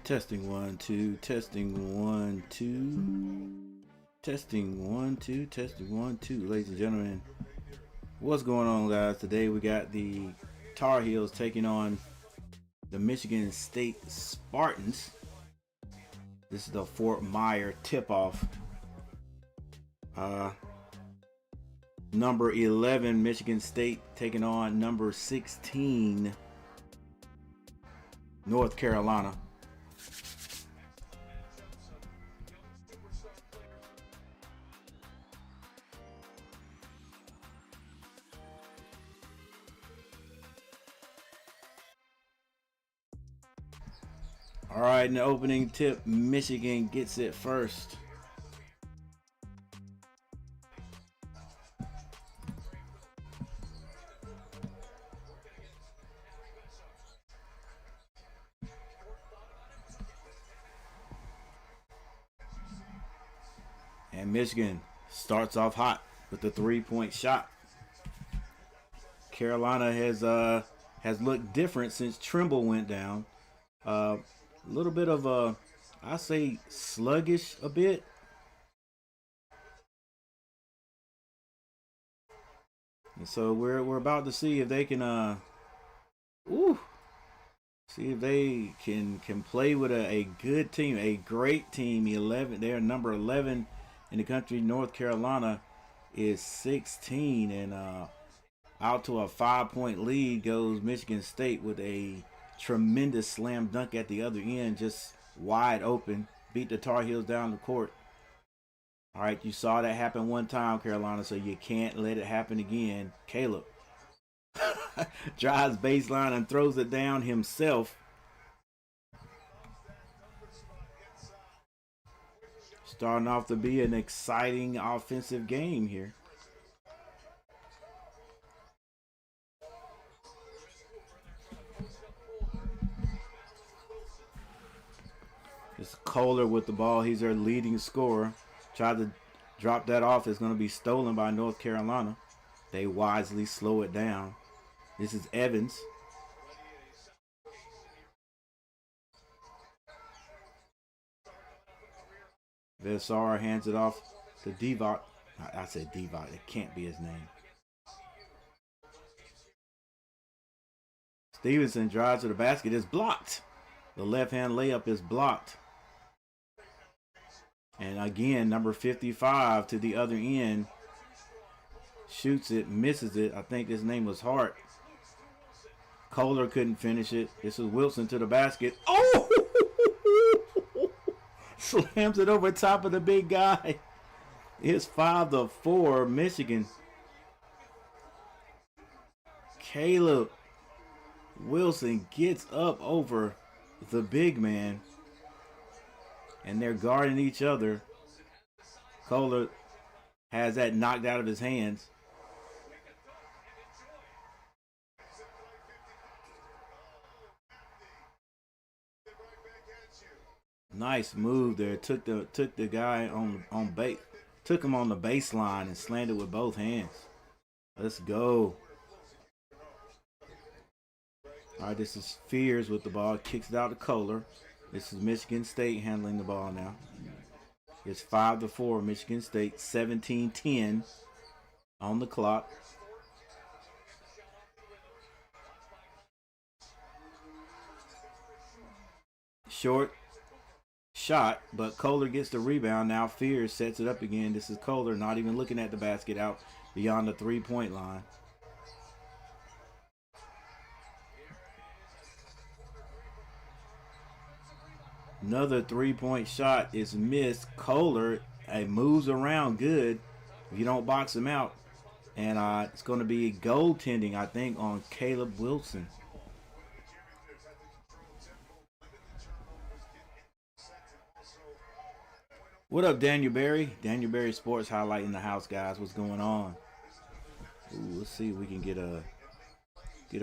Testing 1 2, testing 1 2, testing 1 2, testing 1 2. Ladies and gentlemen, what's going on, guys? Today we got the Tar Heels taking on the Michigan State Spartans. This is the Fort Myer tip-off. Number 11 Michigan State taking on number 16 North Carolina. All right, in the opening tip, Michigan gets it first. And Michigan starts off hot with the three-point shot. Carolina has looked different since Trimble went down. A little bit of I say sluggish a bit. And so we're about to see if they can see if they can play with a good team, a great team. 11, they're number 11 in the country. North Carolina is 16, and out to a 5-point lead goes Michigan State with a tremendous slam dunk at the other end, just wide open. Beat the Tar Heels down the court. All right, you saw that happen one time, Carolina, so you can't let it happen again. Caleb drives baseline and throws it down himself. Starting off to be an exciting offensive game here. It's Kohler with the ball. He's their leading scorer. Tried to drop that off. It's going to be stolen by North Carolina. They wisely slow it down. This is Evans. Vesar hands it off to Divac. I said Divac. It can't be his name. Stevenson drives to the basket. It's blocked. The left-hand layup is blocked. And again, number 55 to the other end. Shoots it, misses it. I think his name was Hart. Kohler couldn't finish it. This is Wilson to the basket. Oh! Slams it over top of the big guy. It's 5-4 Michigan. Caleb Wilson gets up over the big man, and they're guarding each other. Kohler has that knocked out of his hands. Nice move there. Took the guy on base. Took him on the baseline and slammed it with both hands. Let's go. All right, this is Fears with the ball. Kicks it out to Kohler. This is Michigan State handling the ball now. It's 5-4 Michigan State. 17-10 on the clock. Short shot, but Kohler gets the rebound. Now Fears sets it up again. This is Kohler not even looking at the basket, out beyond the three-point line. Another three-point shot is missed. Kohler moves around good if you don't box him out. And it's going to be goaltending, I think, on Caleb Wilson. What up, Daniel Berry? Daniel Berry Sports Highlight in the house, guys. What's going on? Ooh, let's see if we can get a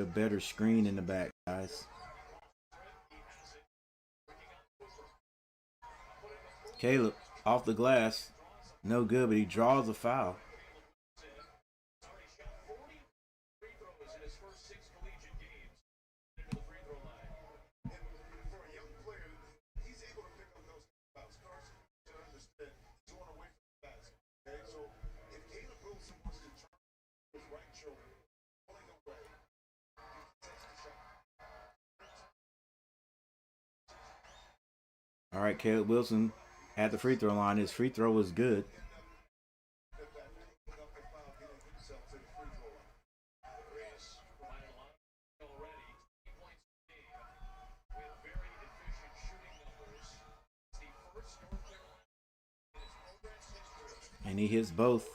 better screen in the back, guys. Caleb off the glass, no good, but he draws a foul. right, Caleb Wilson at the free throw line. His free throw was good. And he hits both.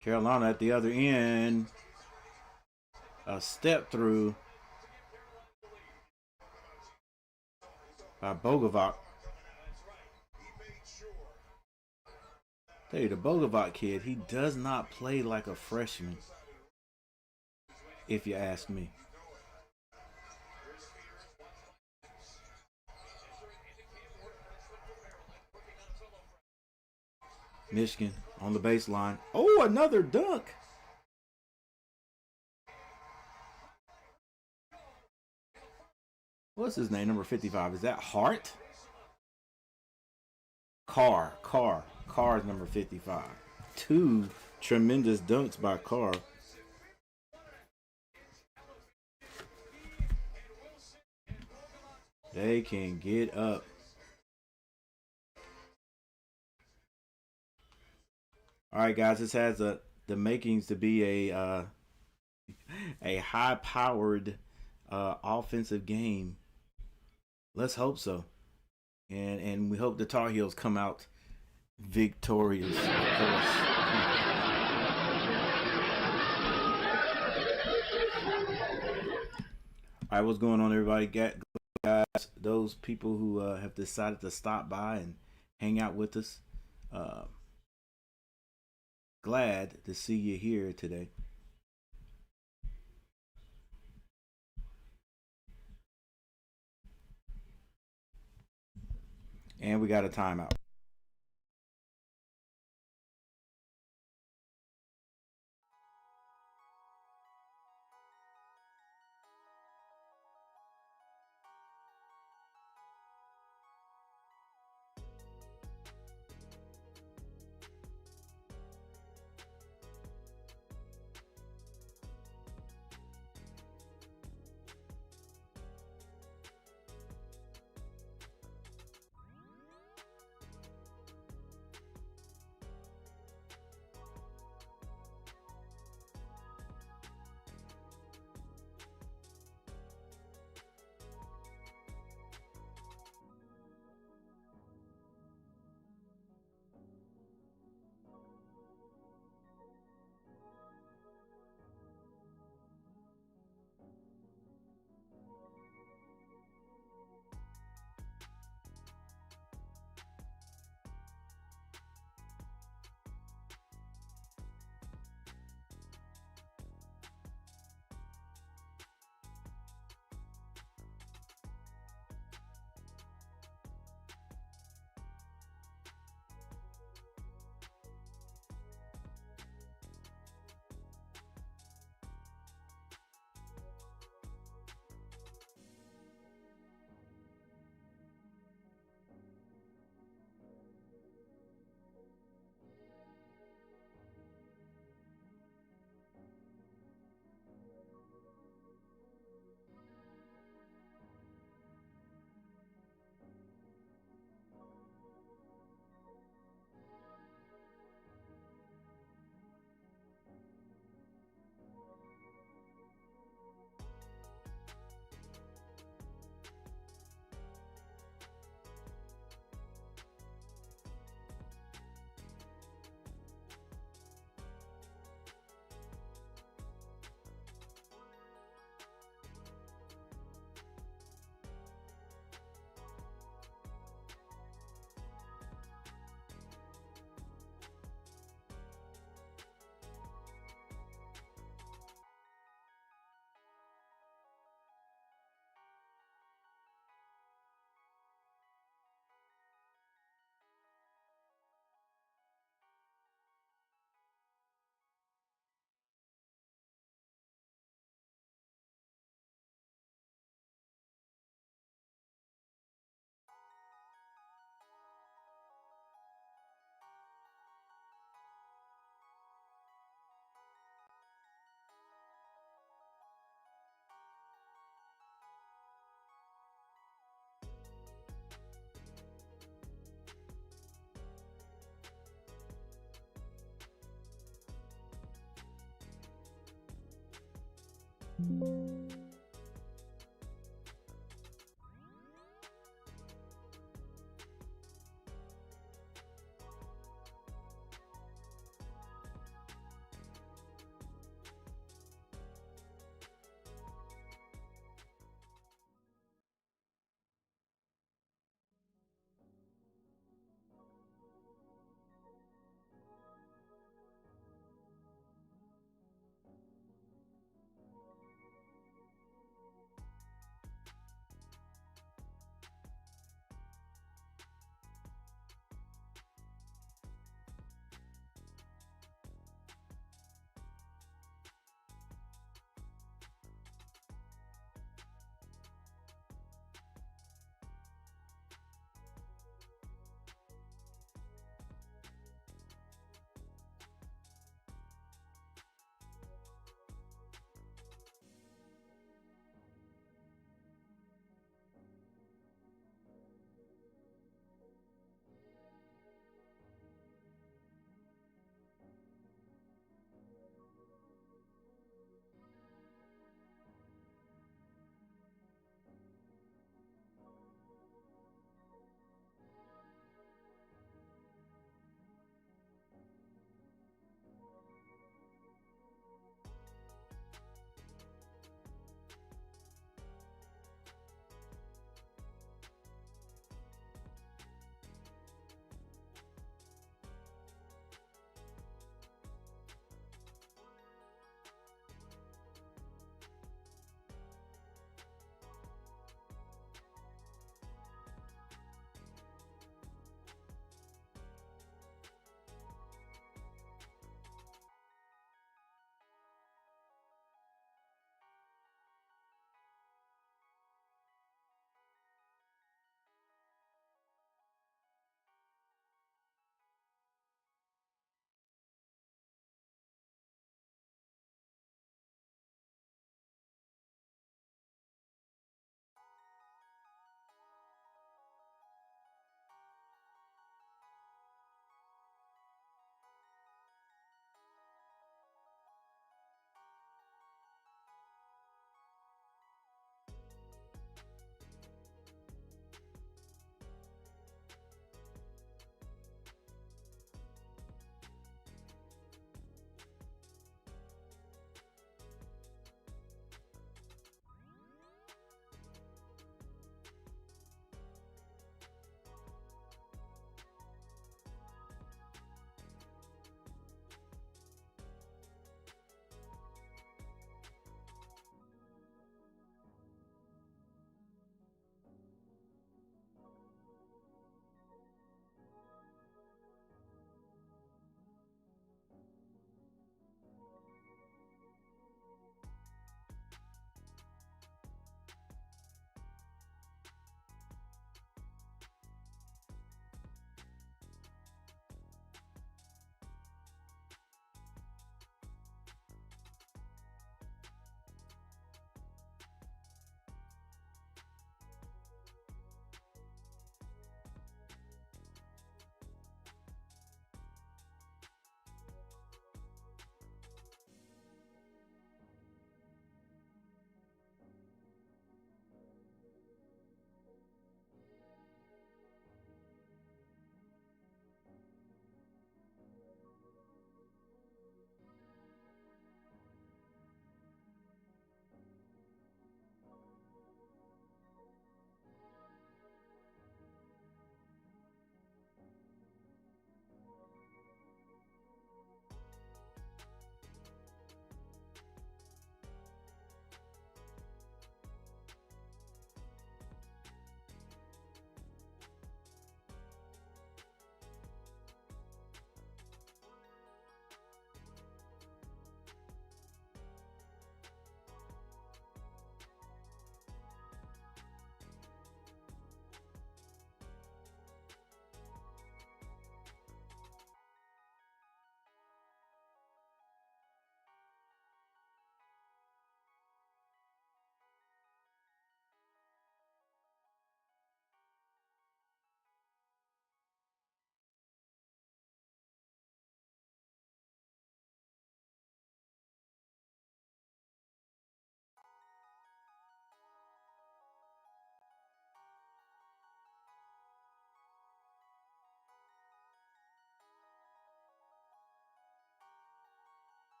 Carolina at the other end. A step through by Bogovac. Tell you, the Bogovac kid, he does not play like a freshman, if you ask me. Michigan on the baseline. Oh, another dunk. What's his name? Number 55. Is that Hart? Carr is number 55. Two tremendous dunks by Carr. They can get up. All right, guys. This has the makings to be a high-powered offensive game. Let's hope so. And we hope the Tar Heels come out victorious, of course. All right, what's going on, everybody? Guys, those people who have decided to stop by and hang out with us. Glad to see you here today. And we got a timeout.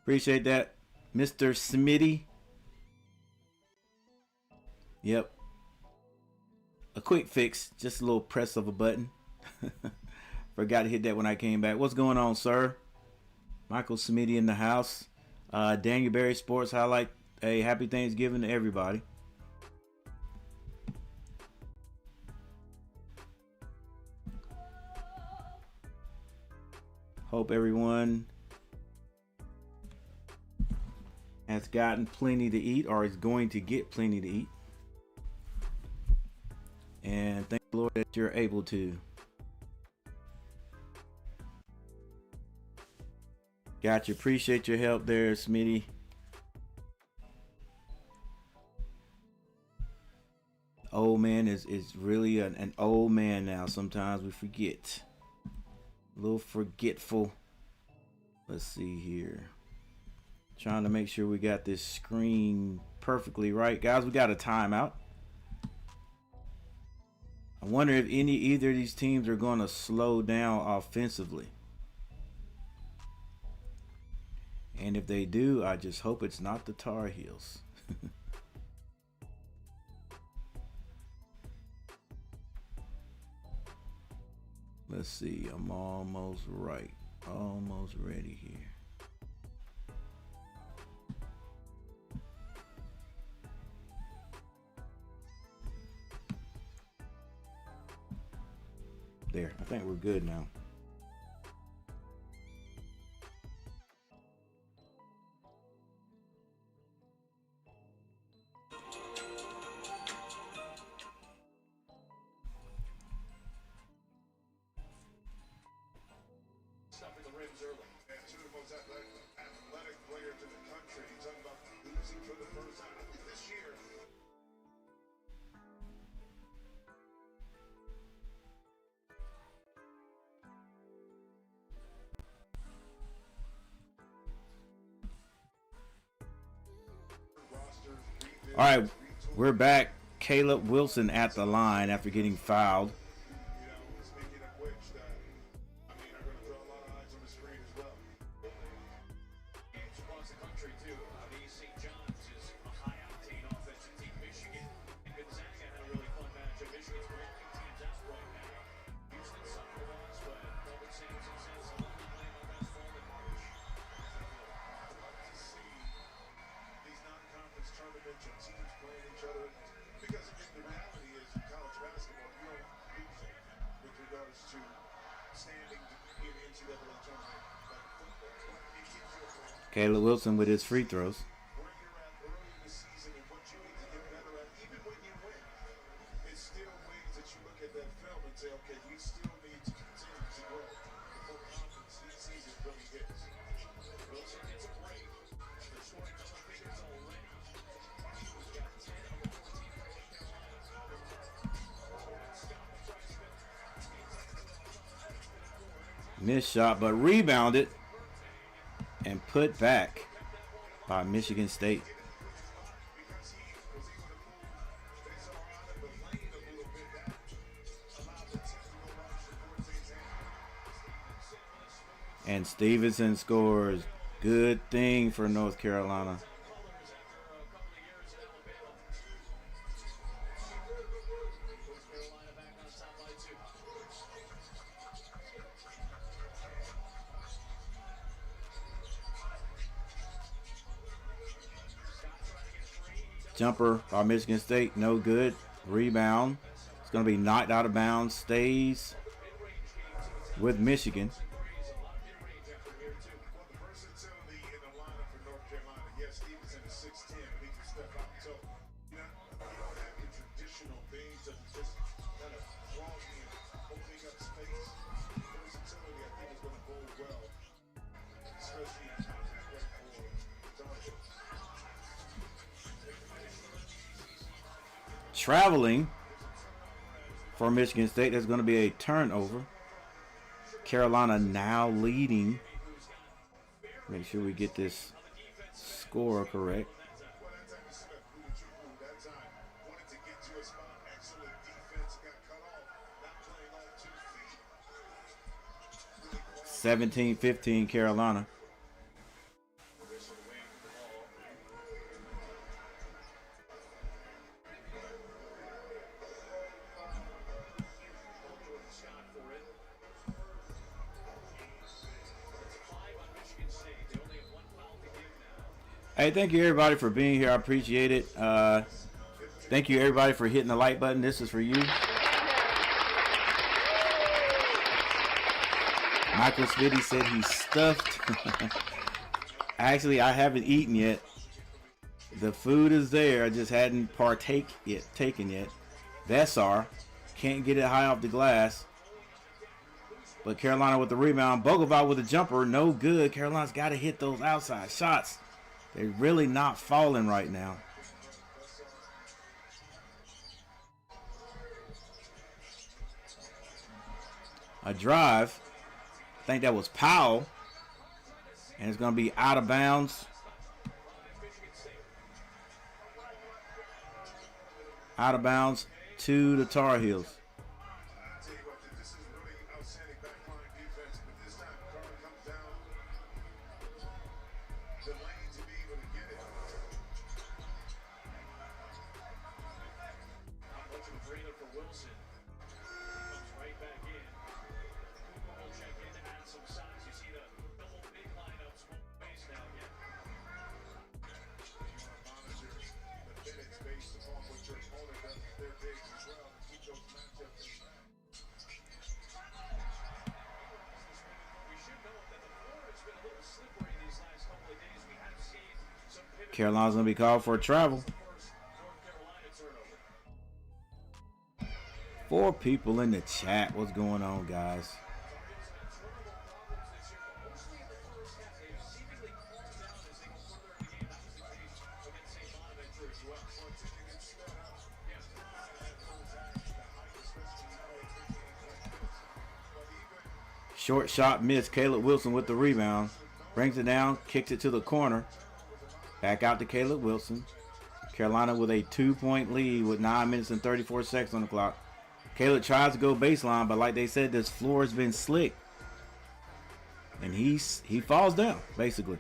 Appreciate that, Mr. Smitty. Yep. A quick fix, just a little press of a button. Forgot to hit that when I came back. What's going on, sir? Michael Smitty in the house. Daniel Berry Sports Highlight. Hey, happy Thanksgiving to everybody. Hope everyone has gotten plenty to eat or is going to get plenty to eat. And thank the Lord that you're able to. Gotcha. Appreciate your help there, Smitty. Old man is really an old man now. Sometimes we forget. A little forgetful. Let's see here. Trying to make sure we got this screen perfectly right. Guys, we got a timeout. I wonder if either of these teams are going to slow down offensively. And if they do, I just hope it's not the Tar Heels. Let's see. I'm almost right. Almost ready here. There. I think we're good now. All right, we're back. Caleb Wilson at the line after getting fouled. Caleb Wilson with his free throws. Missed shot, but rebounded and put back by Michigan State. And Stevenson scores. Good thing for North Carolina. Jumper by Michigan State, no good. Rebound. It's going to be knocked out of bounds. Stays with Michigan. Traveling for Michigan State, there's going to be a turnover. Carolina now leading. Make sure we get this score correct. (17-15) Carolina. Hey, thank you everybody for being here. I appreciate it. Thank you everybody for hitting the like button. This is for you. Michael Smitty said he's stuffed. Actually, I haven't eaten yet. The food is there. I just hadn't taken yet. Vesar can't get it high off the glass. But Carolina with the rebound. Bogovac with a jumper. No good. Carolina's got to hit those outside shots. They're really not falling right now. A drive. I think that was Powell. And it's going to be out of bounds. Out of bounds to the Tar Heels. Carolina's going to be called for a travel. 4 people in the chat. What's going on, guys? Short shot missed. Caleb Wilson with the rebound. Brings it down, kicks it to the corner. Back out to Caleb Wilson. Carolina with a 2-point lead with 9 minutes and 34 seconds on the clock. Caleb tries to go baseline, but like they said, this floor has been slick. And he falls down, basically.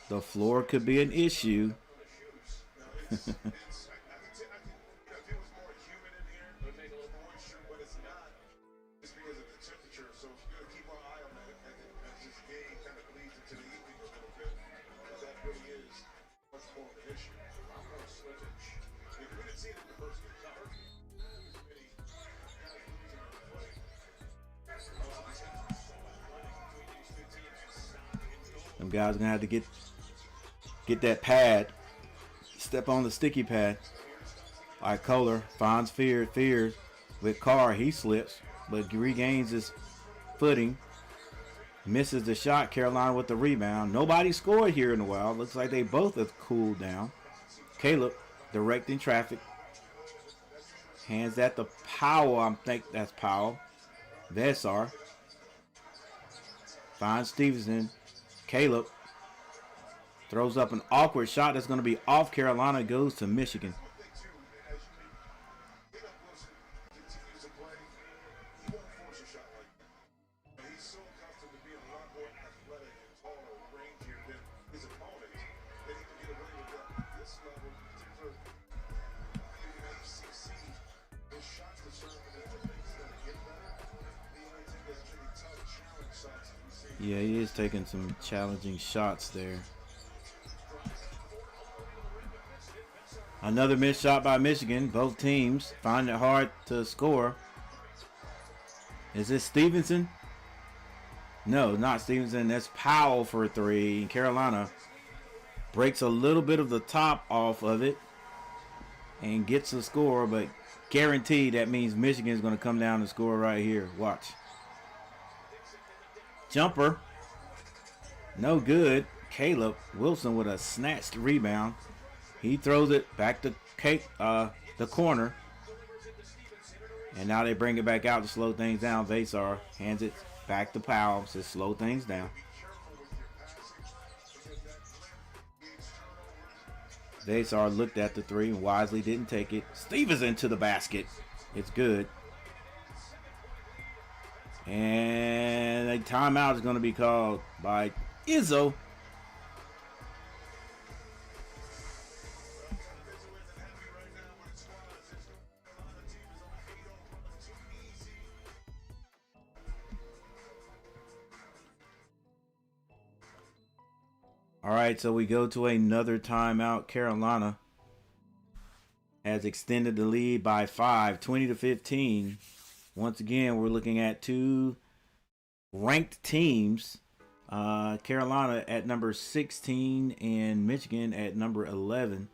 The floor could be an issue. Them guys are gonna have to get that pad, step on the sticky pad. All right, Kohler finds Fears with Carr. He slips, but regains his footing. Misses the shot. Carolina with the rebound. Nobody scored here in a while. Looks like they both have cooled down. Caleb directing traffic. Hands that to Powell. I think that's Powell. Vesar finds Stevenson. Caleb throws up an awkward shot that's going to be off Carolina. Goes to Michigan. Yeah, he is taking some challenging shots there. Another missed shot by Michigan. Both teams find it hard to score. Is this Stevenson? No, not Stevenson. That's Powell for a 3. And Carolina breaks a little bit of the top off of it and gets a score, but guaranteed that means Michigan is going to come down and score right here. Watch. Jumper. No good. Caleb Wilson with a snatched rebound. He throws it back to the corner. And now they bring it back out to slow things down. Vesar hands it back to Powell to slow things down. Vesar looked at the 3 and wisely didn't take it. Stevenson to the basket. It's good. And a timeout is going to be called by Izzo. All right, so we go to another timeout. Carolina has extended the lead by 5, 20-15. Once again, we're looking at two ranked teams. Carolina at number 16 and Michigan at number 11.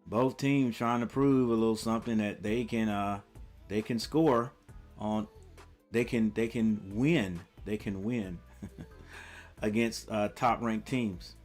Both teams trying to prove a little something that they can score on. They can win. They can win against top ranked teams.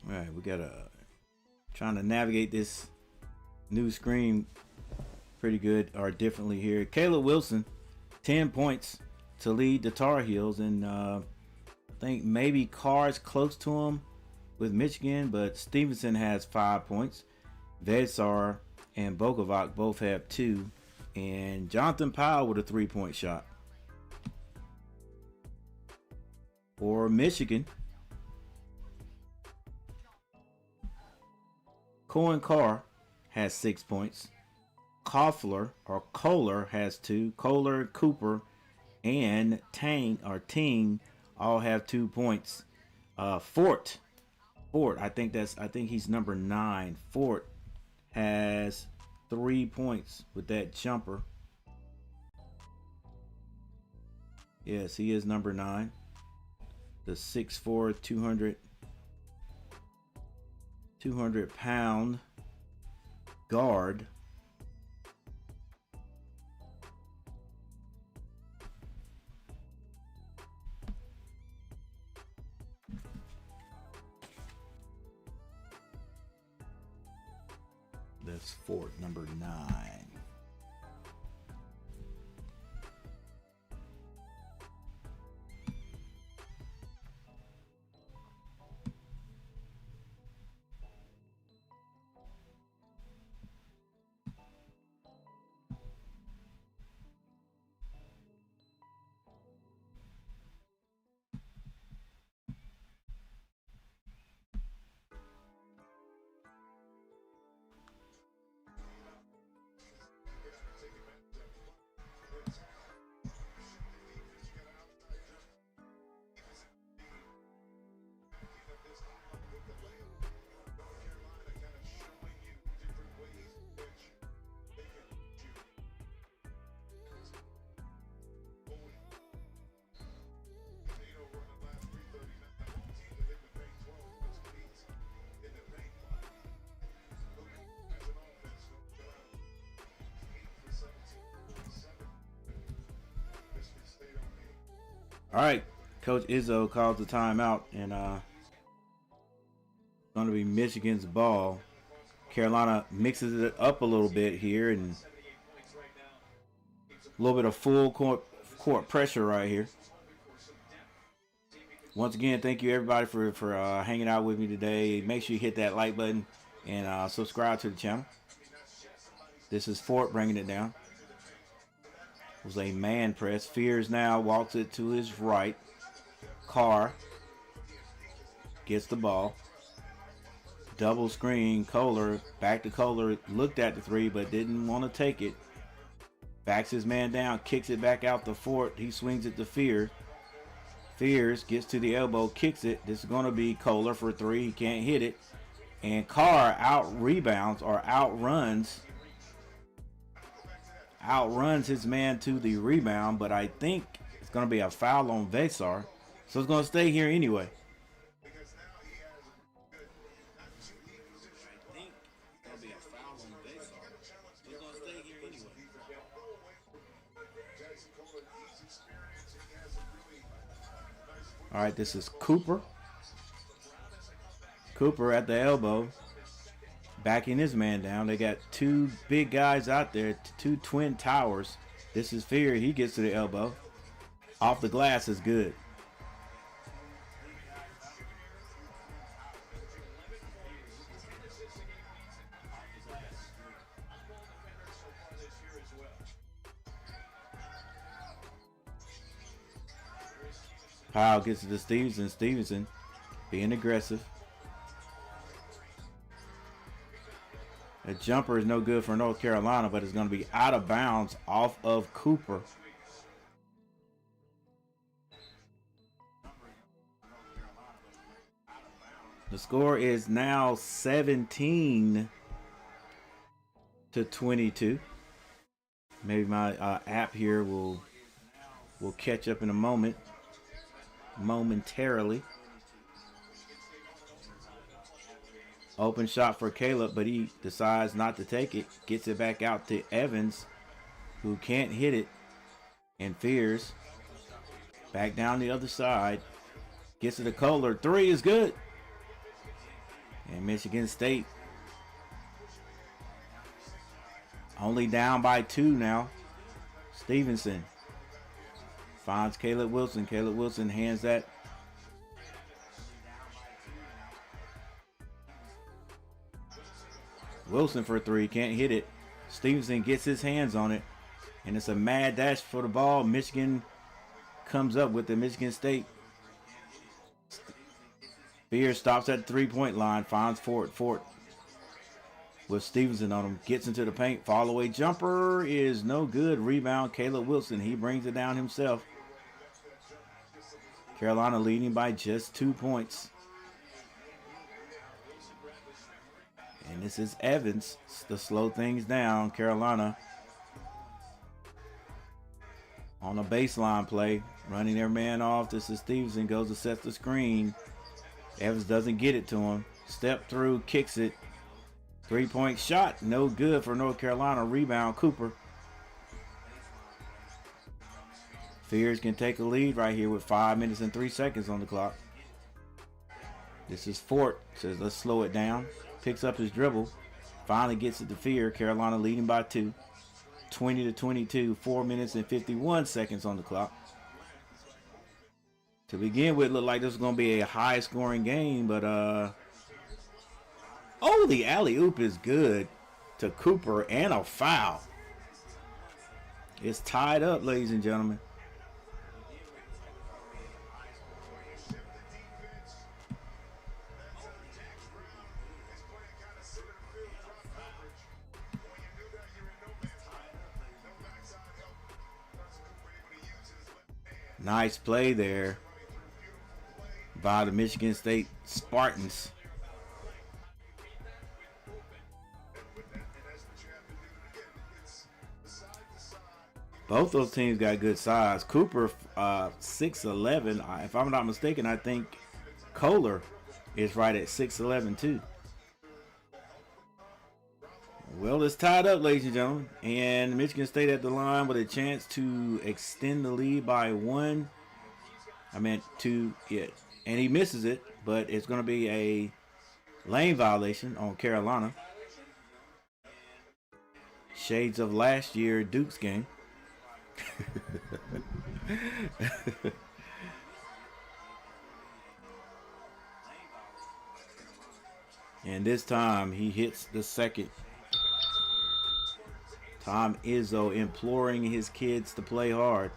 All right, we got trying to navigate this new screen pretty good or differently here. Caleb Wilson, 10 points to lead the Tar Heels, and I think maybe Carr's close to him with Michigan, but Stevenson has 5 points. Vedsar and Bokovac both have 2, and Jonathan Powell with a 3-point shot. For Michigan, Cohen Carr has 6 points. Kohler has 2. Kohler, Cooper, and Ting all have 2 points. Fort, I think he's number 9. Fort has 3 points with that jumper. Yes, he is number 9. The 6'4", 200-pound guard. That's Fort, number 9. All right, Coach Izzo called the timeout, and going to be Michigan's ball. Carolina mixes it up a little bit here, and a little bit of full court pressure right here. Once again, thank you everybody for hanging out with me today. Make sure you hit that like button and subscribe to the channel. This is Fort bringing it down. It was a man press. Fears now walks it to his right. Carr gets the ball. Double screen. Kohler back to Kohler. Looked at the 3 but didn't want to take it. Backs his man down. Kicks it back out to Fort. He swings it to Fears. Fears gets to the elbow. Kicks it. This is going to be Kohler for 3. He can't hit it. And Carr out rebounds or outruns outruns his man to the rebound, but I think it's going to be a foul on Vesar. So it's going to stay here anyway. All right, this is Cooper. Cooper at the elbow, backing his man down. They got two big guys out there, two twin towers. This is Fear. He gets to the elbow. Off the glass is good. Powell gets it to Stevenson. Stevenson being aggressive. A jumper is no good for North Carolina, but it's going to be out of bounds off of Cooper. The score is now 17-22. Maybe my app here will catch up in a moment. Momentarily. Open shot for Caleb, but he decides not to take it. Gets it back out to Evans, who can't hit it, and Fears. Back down the other side. Gets it to Kohler. Three is good. And Michigan State only down by 2 now. Stevenson finds Caleb Wilson. Caleb Wilson hands that. Wilson for 3. Can't hit it. Stevenson gets his hands on it. And it's a mad dash for the ball. Michigan comes up with the Michigan State. Fear stops at the 3-point line. Finds Fort. Fort with Stevenson on him. Gets into the paint. Fall away jumper is no good. Rebound Caleb Wilson. He brings it down himself. Carolina leading by just 2 points. And this is Evans to slow things down. Carolina on a baseline play. Running their man off. This is Stevenson. Goes to set the screen. Evans doesn't get it to him. Step through. Kicks it. 3-point shot. No good for North Carolina. Rebound Cooper. Fears can take a lead right here with 5 minutes and 3 seconds on the clock. This is Fort. Says let's slow it down. Picks up his dribble. Finally gets it to Fear. Carolina leading by 2. 20-22. 4 minutes and 51 seconds on the clock. To begin with, looked like this was going to be a high-scoring game, but oh, the alley-oop is good to Cooper and a foul. It's tied up, ladies and gentlemen. Nice play there by the Michigan State Spartans. Both those teams got good size. Cooper, 6'11". If I'm not mistaken, I think Kohler is right at 6'11" too. Well, it's tied up, ladies and gentlemen. And Michigan State at the line with a chance to extend the lead by 1. I meant 2, yeah. And he misses it, but it's going to be a lane violation on Carolina. Shades of last year Duke's game. And this time he hits the second. Tom Izzo imploring his kids to play hard.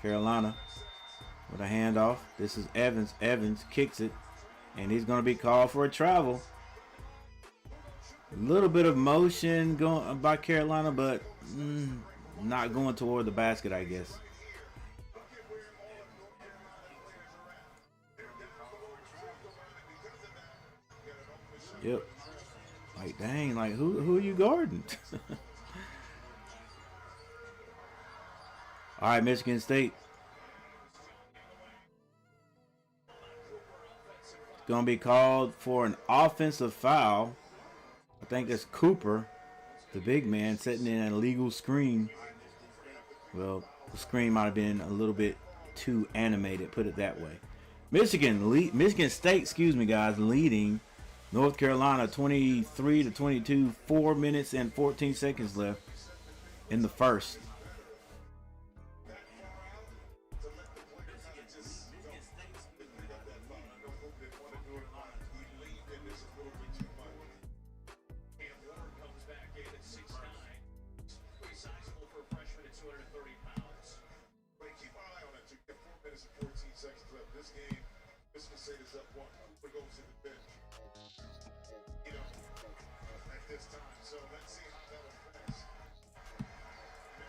Carolina with a handoff. This is Evans. Evans kicks it, and he's going to be called for a travel. A little bit of motion going by Carolina, but not going toward the basket, I guess. Yep. Like, dang, like who are you guarding? All right, Michigan State going to be called for an offensive foul. I think it's Cooper, the big man, setting in an illegal screen. Well, the screen might have been a little bit too animated, put it that way. Michigan State, excuse me, guys, leading North Carolina 23-22, 4 minutes and 14 seconds left in the first.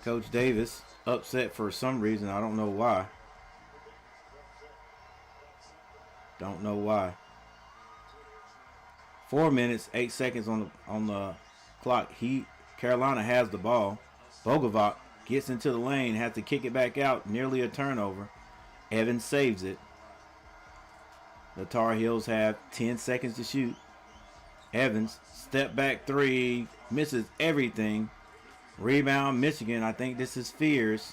Coach Davis upset for some reason. I don't know why. Don't know why. 4 minutes, 8 seconds on the clock. Carolina has the ball. Bogovac gets into the lane, has to kick it back out, nearly a turnover. Evans saves it. The Tar Heels have 10 seconds to shoot. Evans, step back three, misses everything. Rebound, Michigan. I think this is Fears.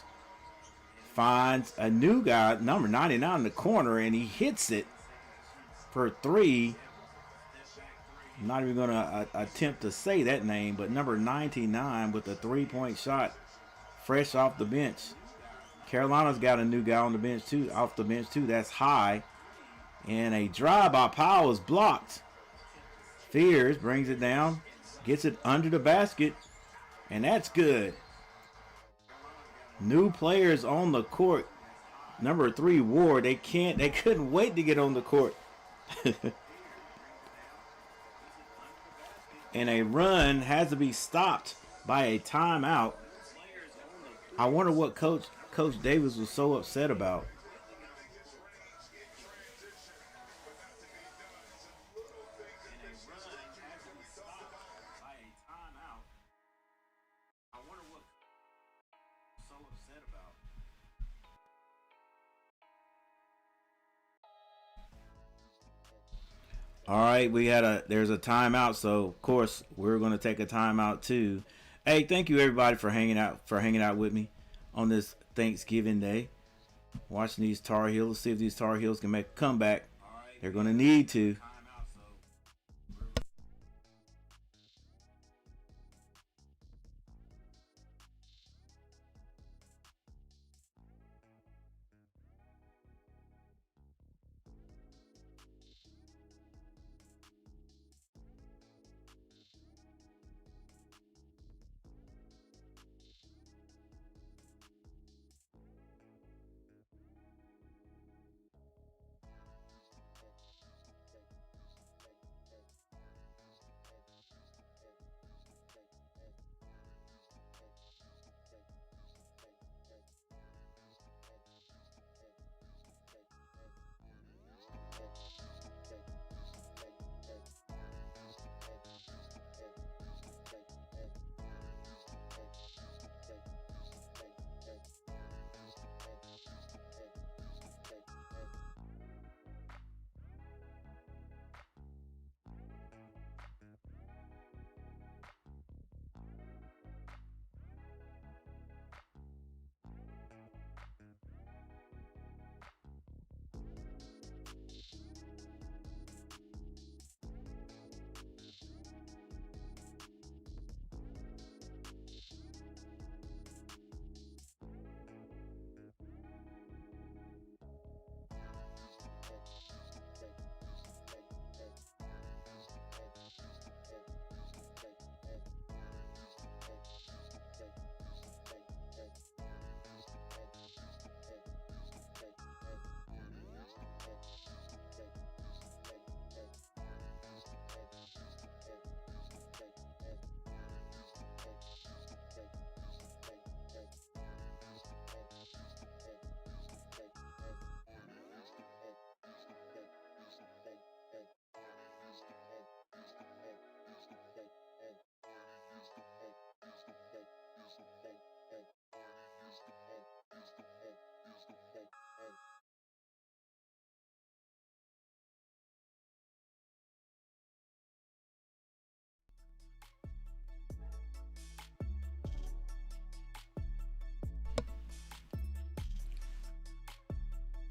Finds a new guy, number 99 in the corner, and he hits it for three. I'm not even going to attempt to say that name, but number 99 with a three-point shot, fresh off the bench. Carolina's got a new guy on the bench too, off the bench too. That's High, and a drive by Powell is blocked. Fears brings it down, gets it under the basket, and that's good. New players on the court. Number 3 Ward. They couldn't wait to get on the court. And a run has to be stopped by a timeout. I wonder what Coach Davis was so upset about. All right, there's a timeout, so of course we're going to take a timeout too. Hey, thank you everybody for hanging out with me on this Thanksgiving Day. Watching these Tar Heels, see if these Tar Heels can make a comeback. They're going to need to.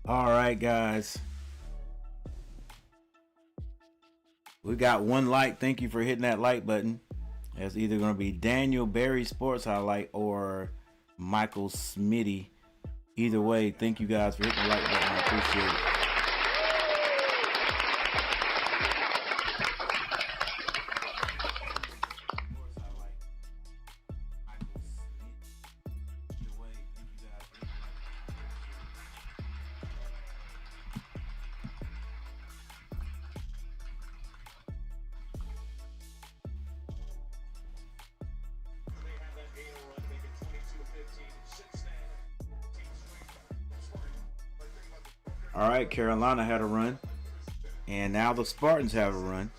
All right, guys. We got one like. Thank you for hitting that like button. It's either going to be Daniel Berry Sports Highlight or Michael Smitty. Either way, thank you guys for hitting the like button. I appreciate it. All right, Carolina had a run, and now the Spartans have a run.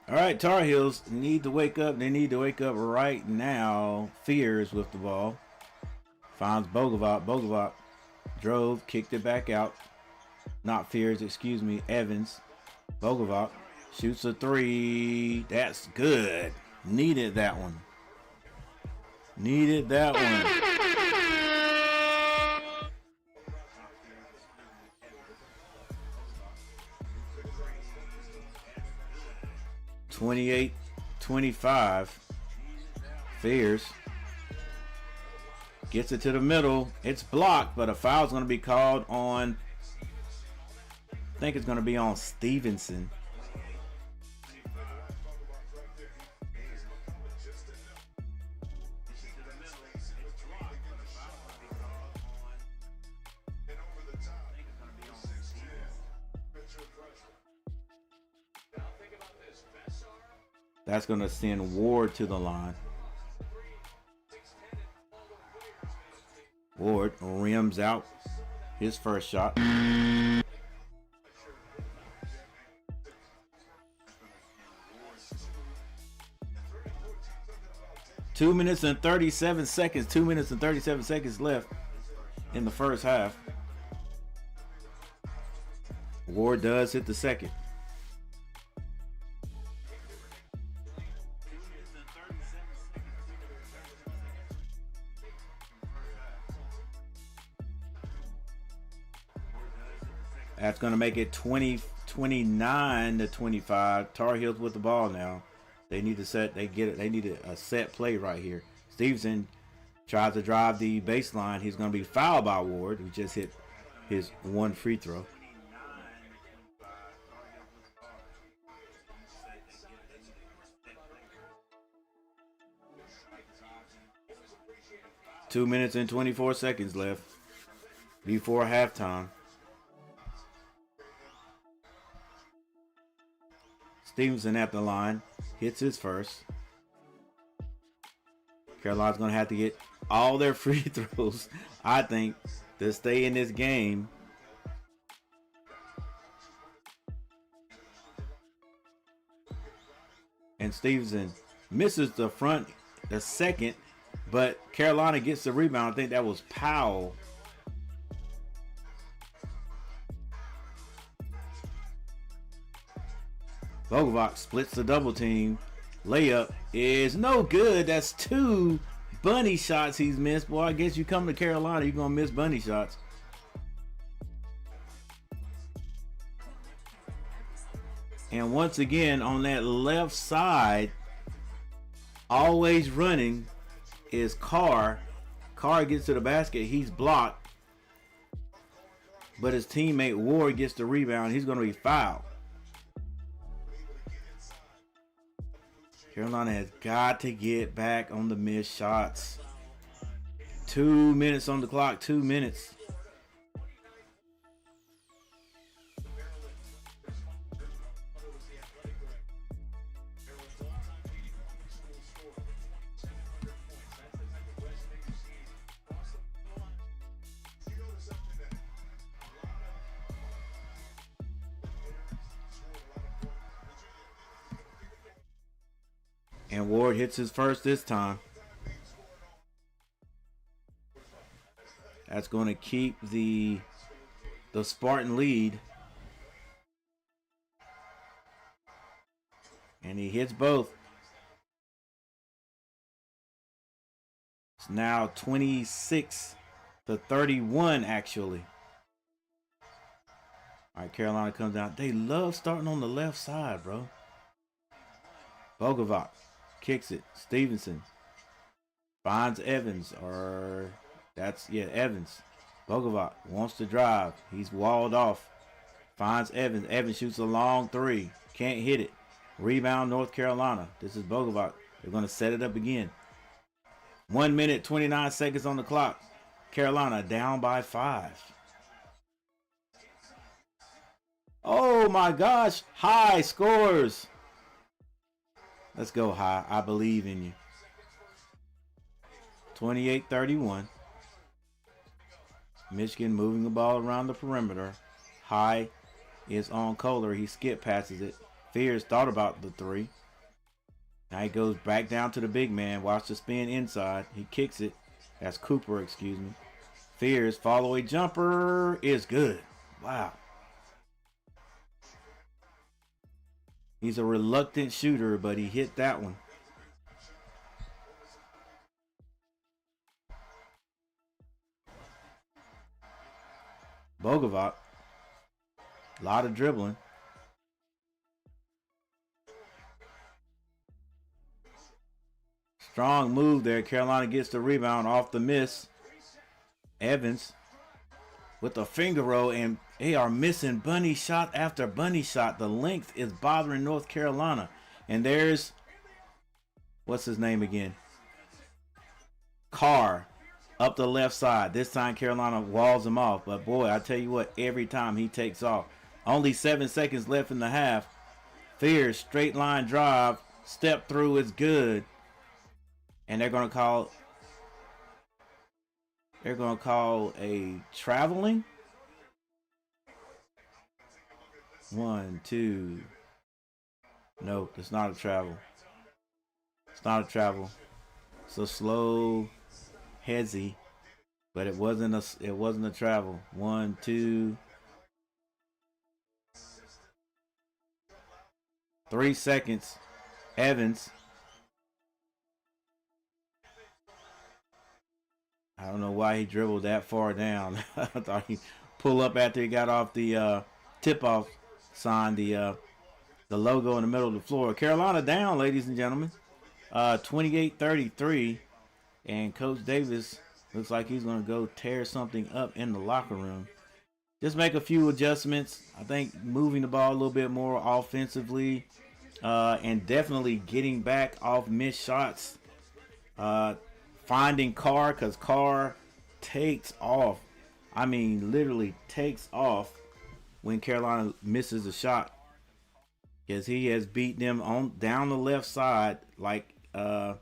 All right, Tar Heels need to wake up. They need to wake up right now. Fears with the ball. Finds Bogovac. Bogovac drove, kicked it back out. Not Fears, excuse me, Evans. Bogovac shoots a three. That's good. Needed that one. Needed that one. 28-25. Fears gets it to the middle. It's blocked, but a foul's going to be called on, I think it's going to be on Stevenson. That's going to send Ward to the line. Ward rims out his first shot. Two minutes and 37 seconds. 2 minutes and 37 seconds left in the first half. Ward does hit the second. That's going to make it 29-25. Tar Heels with the ball now. They need to set. They get it. They need a set play right here. Stevenson tries to drive the baseline. He's going to be fouled by Ward, who just hit his one free throw. Two minutes and 24 seconds left before halftime. Stevenson at the line, hits his first. Carolina's going to have to get all their free throws, I think, to stay in this game. And Stevenson misses the second, but Carolina gets the rebound. I think that was Powell. Bogovac splits the double team. Layup is no good. That's two bunny shots he's missed. Boy, I guess you come to Carolina, you're going to miss bunny shots. And once again, on that left side, always running is Carr. Carr gets to the basket. He's blocked. But his teammate Ward gets the rebound. He's going to be fouled. Carolina has got to get back on the missed shots. 2 minutes on the clock. 2 minutes. And Ward hits his first this time. That's going to keep the Spartan lead. And he hits both. It's now 26-31, actually. All right, Carolina comes down. They love starting on the left side, bro. Bogovac kicks it. Stevenson finds Evans, or Evans. Bogovac wants to drive. He's walled off. Finds Evans. Evans shoots a long three. Can't hit it. Rebound, North Carolina. This is Bogovac. They're going to set it up again. 1 minute, 29 seconds on the clock. Carolina down by 5. Oh my gosh. High scores. Let's go, High. I believe in you. 28-31. Michigan moving the ball around the perimeter. High is on Kohler. He skip passes it. Fears thought about the three. Now he goes back down to the big man. Watch the spin inside. He kicks it. That's Cooper, excuse me. Fears follow-away jumper is good. Wow. He's a reluctant shooter, but he hit that one. Bogovac. A lot of dribbling. Strong move there. Carolina gets the rebound off the miss. Evans with the finger roll, and they are missing bunny shot after bunny shot. The length is bothering North Carolina. And there's, what's his name again? Carr up the left side. This time Carolina walls him off. But boy, I tell you what, every time he takes off. Only 7 seconds left in the half. Fears straight line drive. Step through is good. And they're going to call a traveling. 1, 2. No, it's not a travel. It's not a travel. It's a slow headsy, but it wasn't a travel. 1, 2. 3 seconds. Evans. I don't know why he dribbled that far down. I thought he'd pull up after he got off the tip-off sign, the logo in the middle of the floor. Carolina down, ladies and gentlemen. 28-33. And Coach Davis looks like he's going to go tear something up in the locker room. Just make a few adjustments. I think moving the ball a little bit more offensively. And definitely getting back off missed shots. Finding Carr, because Carr takes off. I mean, literally takes off when Carolina misses a shot. Because he has beat them on down the left side like 3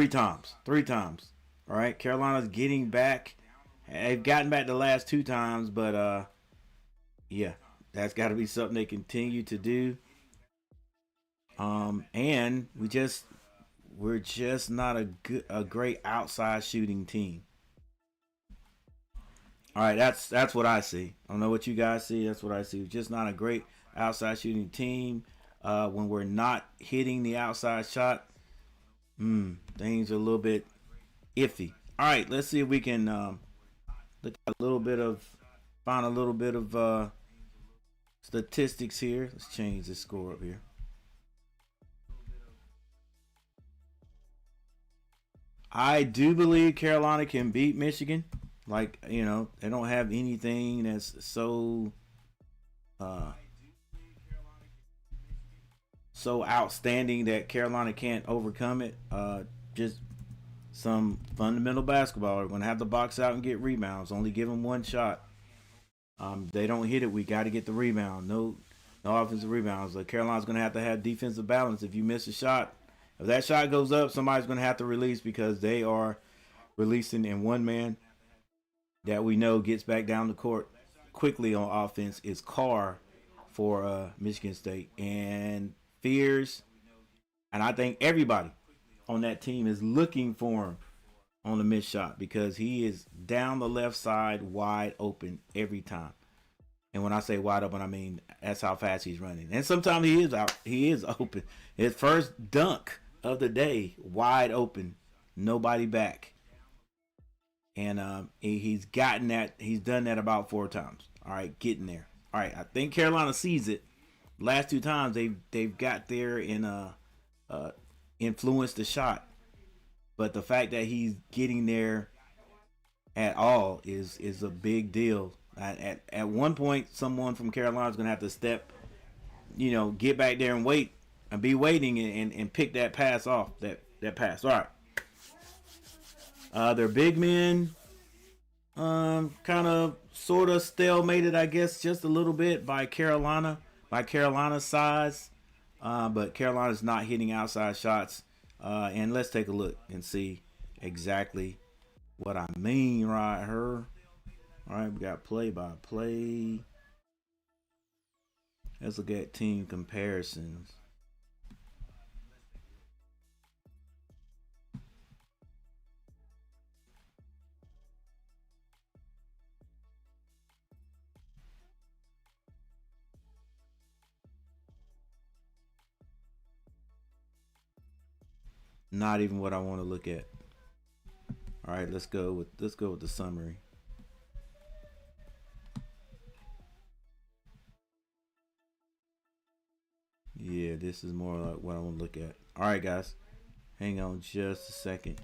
times. 3 times. All right, Carolina's getting back. They've gotten back the last 2 times, but yeah, that's got to be something they continue to do. And we're just not a great outside shooting team. All right, that's what I see. I don't know what you guys see. That's what I see. We're just not a great outside shooting team. When we're not hitting the outside shot, things are a little bit iffy. All right, let's see if we can look at find a little bit of statistics here. Let's change the score up here. I do believe Carolina can beat Michigan. Like, they don't have anything that's so outstanding that Carolina can't overcome it. Just some fundamental basketball. We're going to have to box out and get rebounds. Only give them 1 shot. They don't hit it. We got to get the rebound. No offensive rebounds. Carolina's going to have defensive balance. If you miss a shot, if that shot goes up, somebody's going to have to release, because they are releasing, and one man that we know gets back down the court quickly on offense is Carr for Michigan State. And Fears, And I think everybody on that team is looking for him on the missed shot because he is down the left side wide open every time. And when I say wide open, I mean that's how fast he's running. And sometimes he is out. He is open. His first dunk of the day, wide open, nobody back. And he's gotten that. He's done that about 4 times. All right, getting there. All right, I think Carolina sees it. Last 2 times they've got there and influenced the shot. But the fact that he's getting there at all is a big deal. At one point, someone from Carolina is going to have to step, get back there and wait and be waiting and pick that pass off, that pass. All right. Their big men kind of sort of stalemated, I guess, just a little bit by Carolina's size. But Carolina's not hitting outside shots. And let's take a look and see exactly what I mean right here. All right, we got play by play. Let's look at team comparisons. Not even what I want to look at. All right, let's go with the summary. Yeah, this is more like what I want to look at. All right, guys, hang on just a second.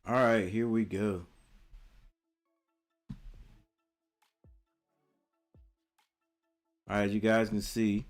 All right, here we go. All right, as you guys can see,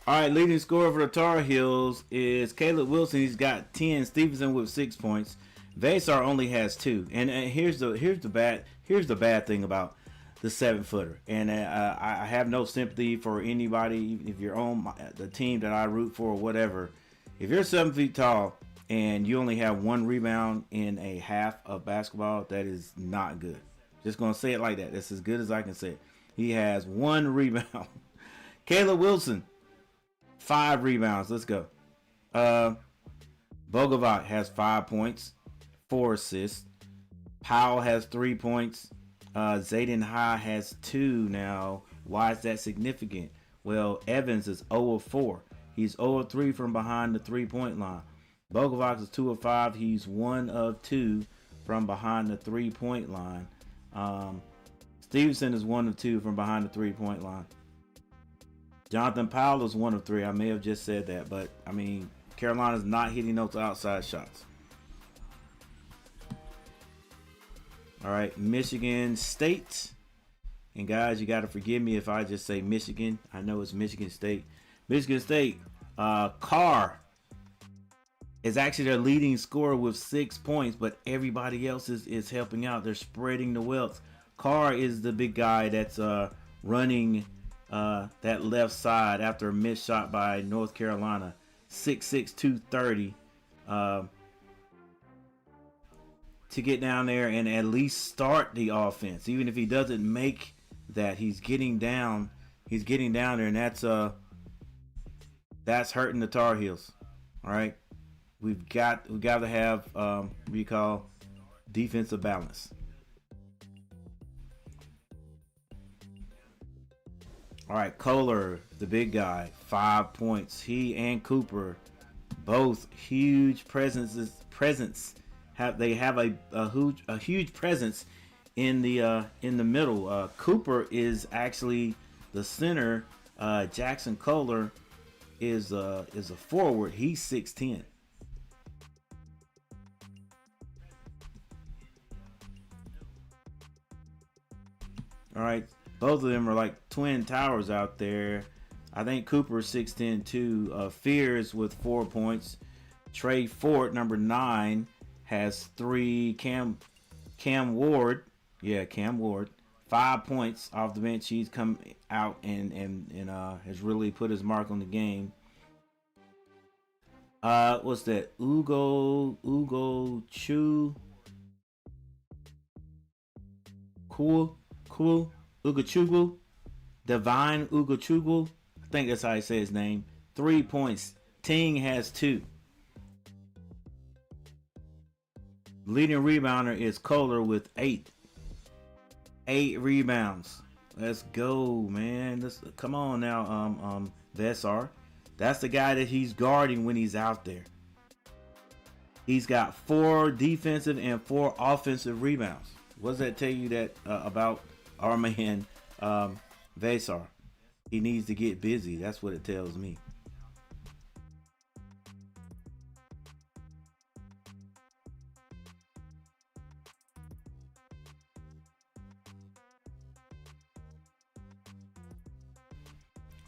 all right, leading scorer for the Tar Heels is Caleb Wilson. He's got 10. Stevenson with 6 points. Vasar only has 2. And here's the bad thing about the 7-footer. And I have no sympathy for anybody if you're on the team that I root for or whatever. If you're 7 feet tall and you only have 1 rebound in a half of basketball, that is not good. Just gonna say it like that. That's as good as I can say it. He has 1 rebound. Caleb Wilson, 5 rebounds. Let's go. Bogovac has 5 points, 4 assists. Powell has 3 points. Zayden High has 2 now. Why is that significant? Well, Evans is 0 of 4. He's 0 of 3 from behind the 3-point line. Bogovac is 2 of 5. He's 1 of 2 from behind the 3-point line. Stevenson is 1 of 2 from behind the 3-point line. Jonathan Powell is 1 of 3. I may have just said that, but I mean, Carolina's not hitting those outside shots. All right, Michigan State. And guys, you got to forgive me if I just say Michigan. I know it's Michigan State. Michigan State, Carr is actually their leading scorer with 6 points, but everybody else is helping out. They're spreading the wealth. Carr is the big guy that's running that left side after a missed shot by North Carolina. 6'6", 230. To get down there and at least start the offense. Even if he doesn't make that, he's getting down. He's getting down there, and that's hurting the Tar Heels. All right, we've got to have what you call defensive balance. All right, Kohler, the big guy, 5 points. He and Cooper, both huge presences. They have a huge presence in the middle. Cooper is actually the center. Jaxon Kohler is a forward. He's 6'10". All right, both of them are like twin towers out there. I think Cooper is 6'10" too. Fears with 4 points. Trey Fort, number 9. has 3. Cam Ward, yeah, Cam Ward, 5 points off the bench. He's come out and has really put his mark on the game. What's that? Ugo Cool Ugochukwu, Divine Ugochukwu. I think that's how I say his name. 3 points. Ting has 2. Leading rebounder is Kohler with 8. 8 rebounds. Let's go, man. Come on now, Vesar. That's the guy that he's guarding when he's out there. He's got 4 defensive and 4 offensive rebounds. What does that tell you that about our man Vesar? He needs to get busy. That's what it tells me.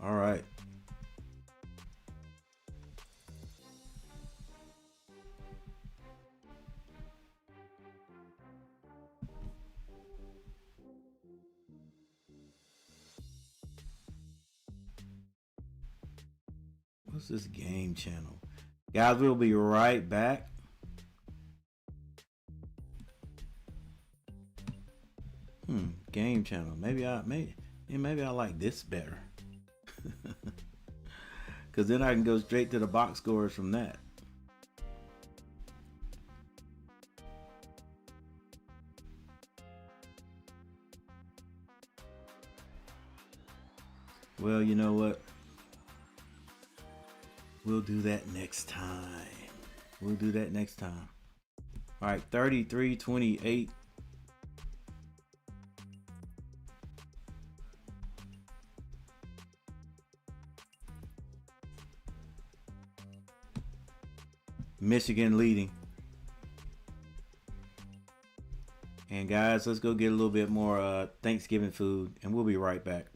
All right. What's this game channel? Guys, we'll be right back. Game channel. Maybe I like this better. Because then I can go straight to the box scores from that. Well, you know what? We'll do that next time. All right, 33-28. Michigan leading. And guys, let's go get a little bit more Thanksgiving food, and we'll be right back.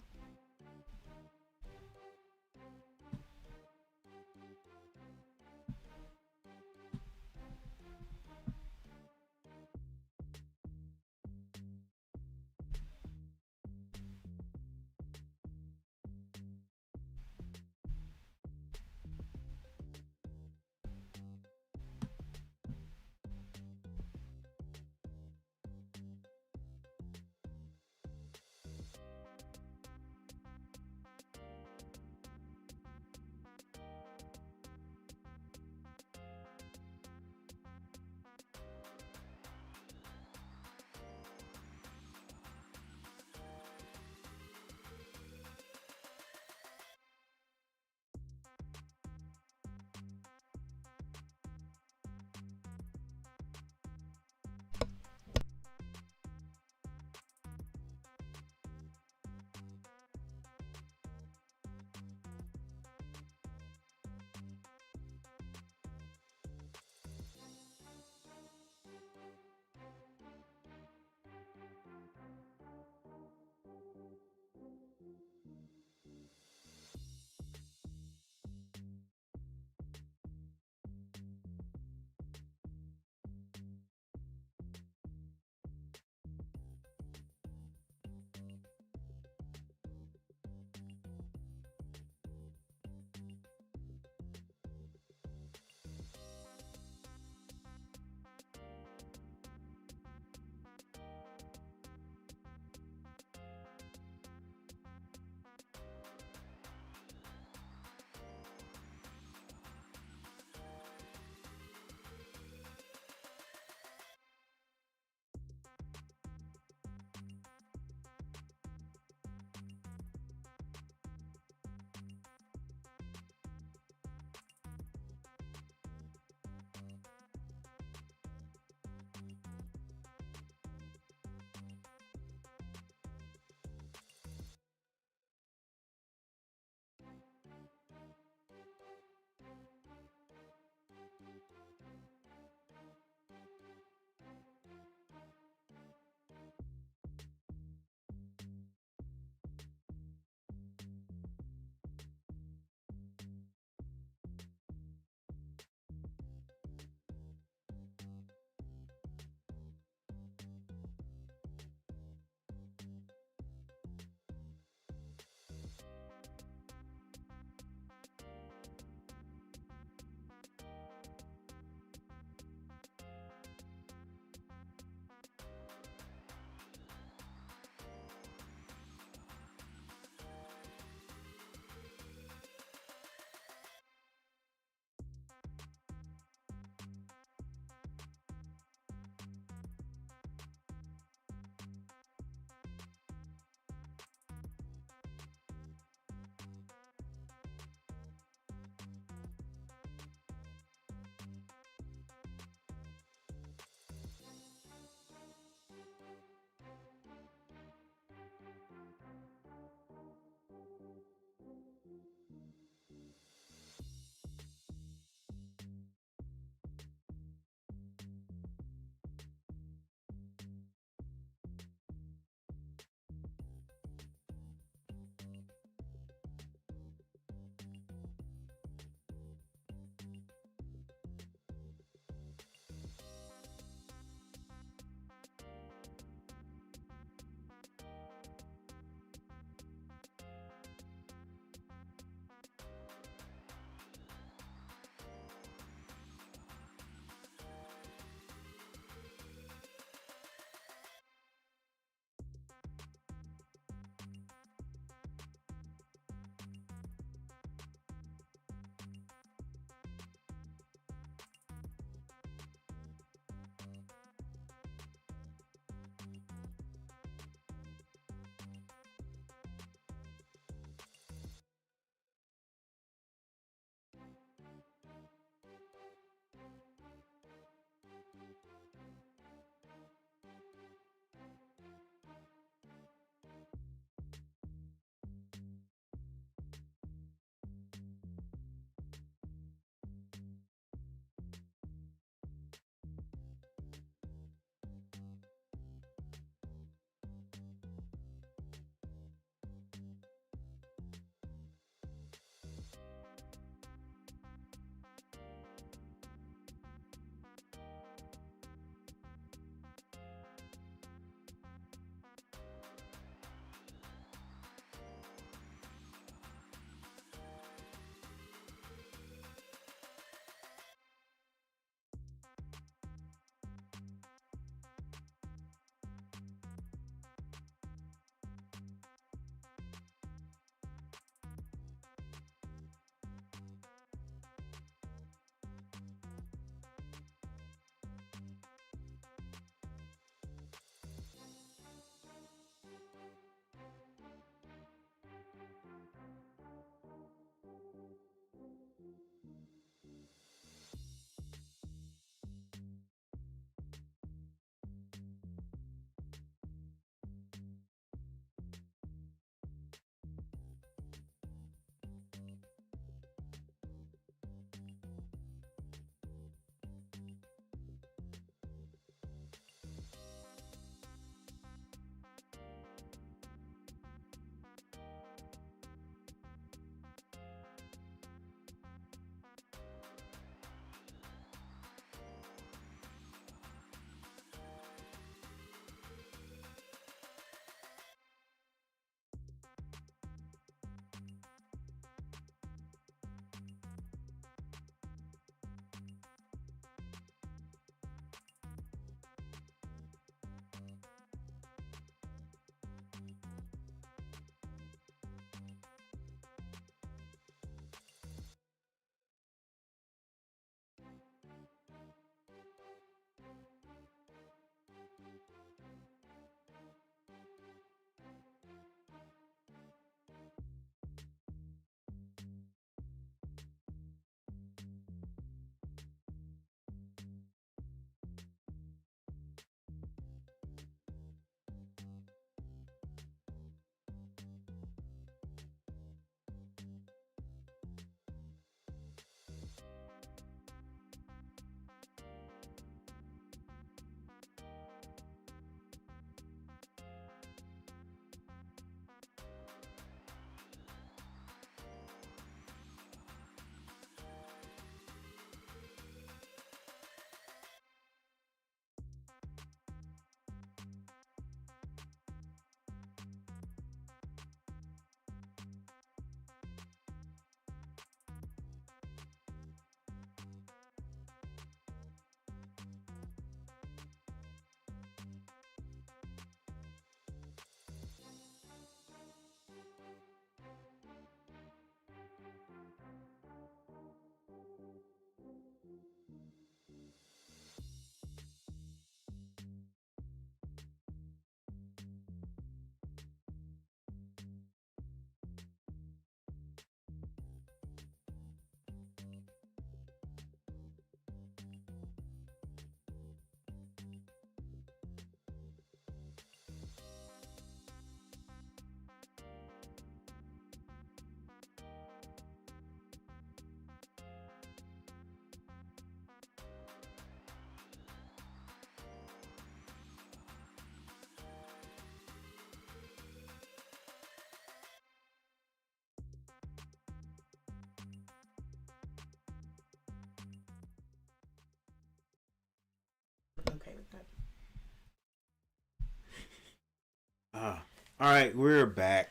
All right, we're back.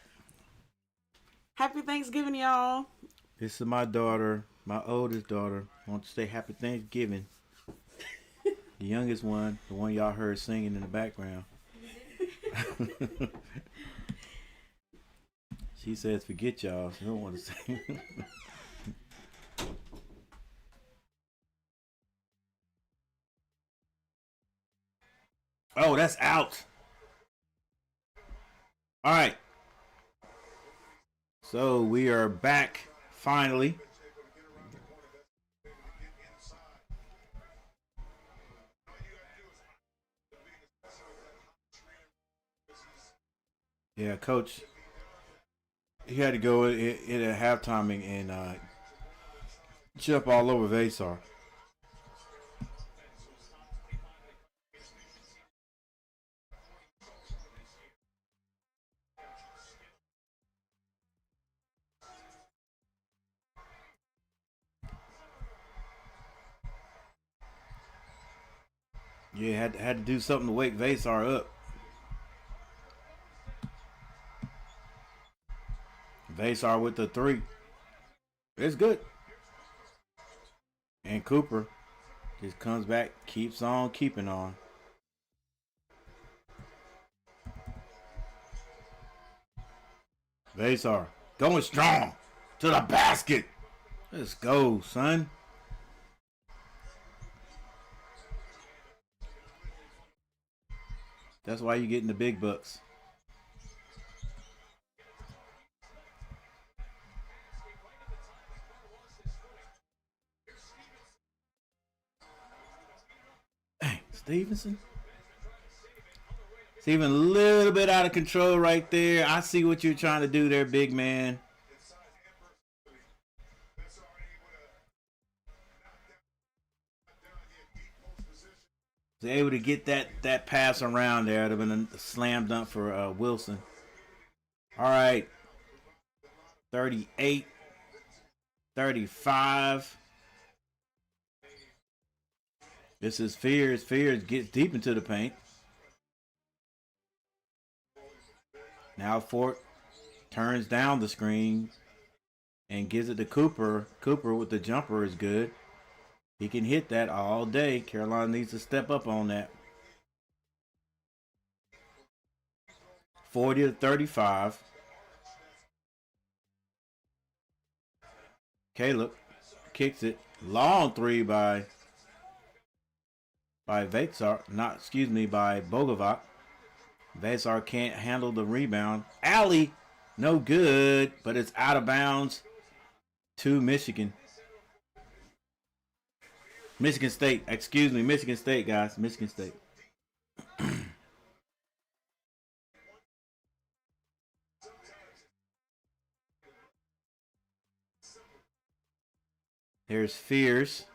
Happy Thanksgiving, y'all. This is my daughter, my oldest daughter. I want to say Happy Thanksgiving. The youngest one, the one y'all heard singing in the background. She says, forget y'all. She don't want to sing. Oh, that's out. All right. So we are back finally. Yeah, coach. He had to go in at halftime and jump all over Vasar. Yeah, had to do something to wake Vasar up. Vasar with the three. It's good. And Cooper just comes back, keeps on keeping on. Vasar going strong to the basket. Let's go, son. That's why you're getting the big bucks. Hey, Stevenson. It's even a little bit out of control right there. I see what you're trying to do there, big man. Was able to get that pass around there. It would have been a slam dunk for Wilson. All right. 38. 35. This is Fears. Fears gets deep into the paint. Now Fort turns down the screen and gives it to Cooper. Cooper with the jumper is good. He can hit that all day. Carolina needs to step up on that. 40 to 35. Caleb kicks it. Long three by Vasar. By Bogovac. Vasar can't handle the rebound. Alley, no good, but it's out of bounds to Michigan. Michigan State, Michigan State, guys. Michigan State. There's Fears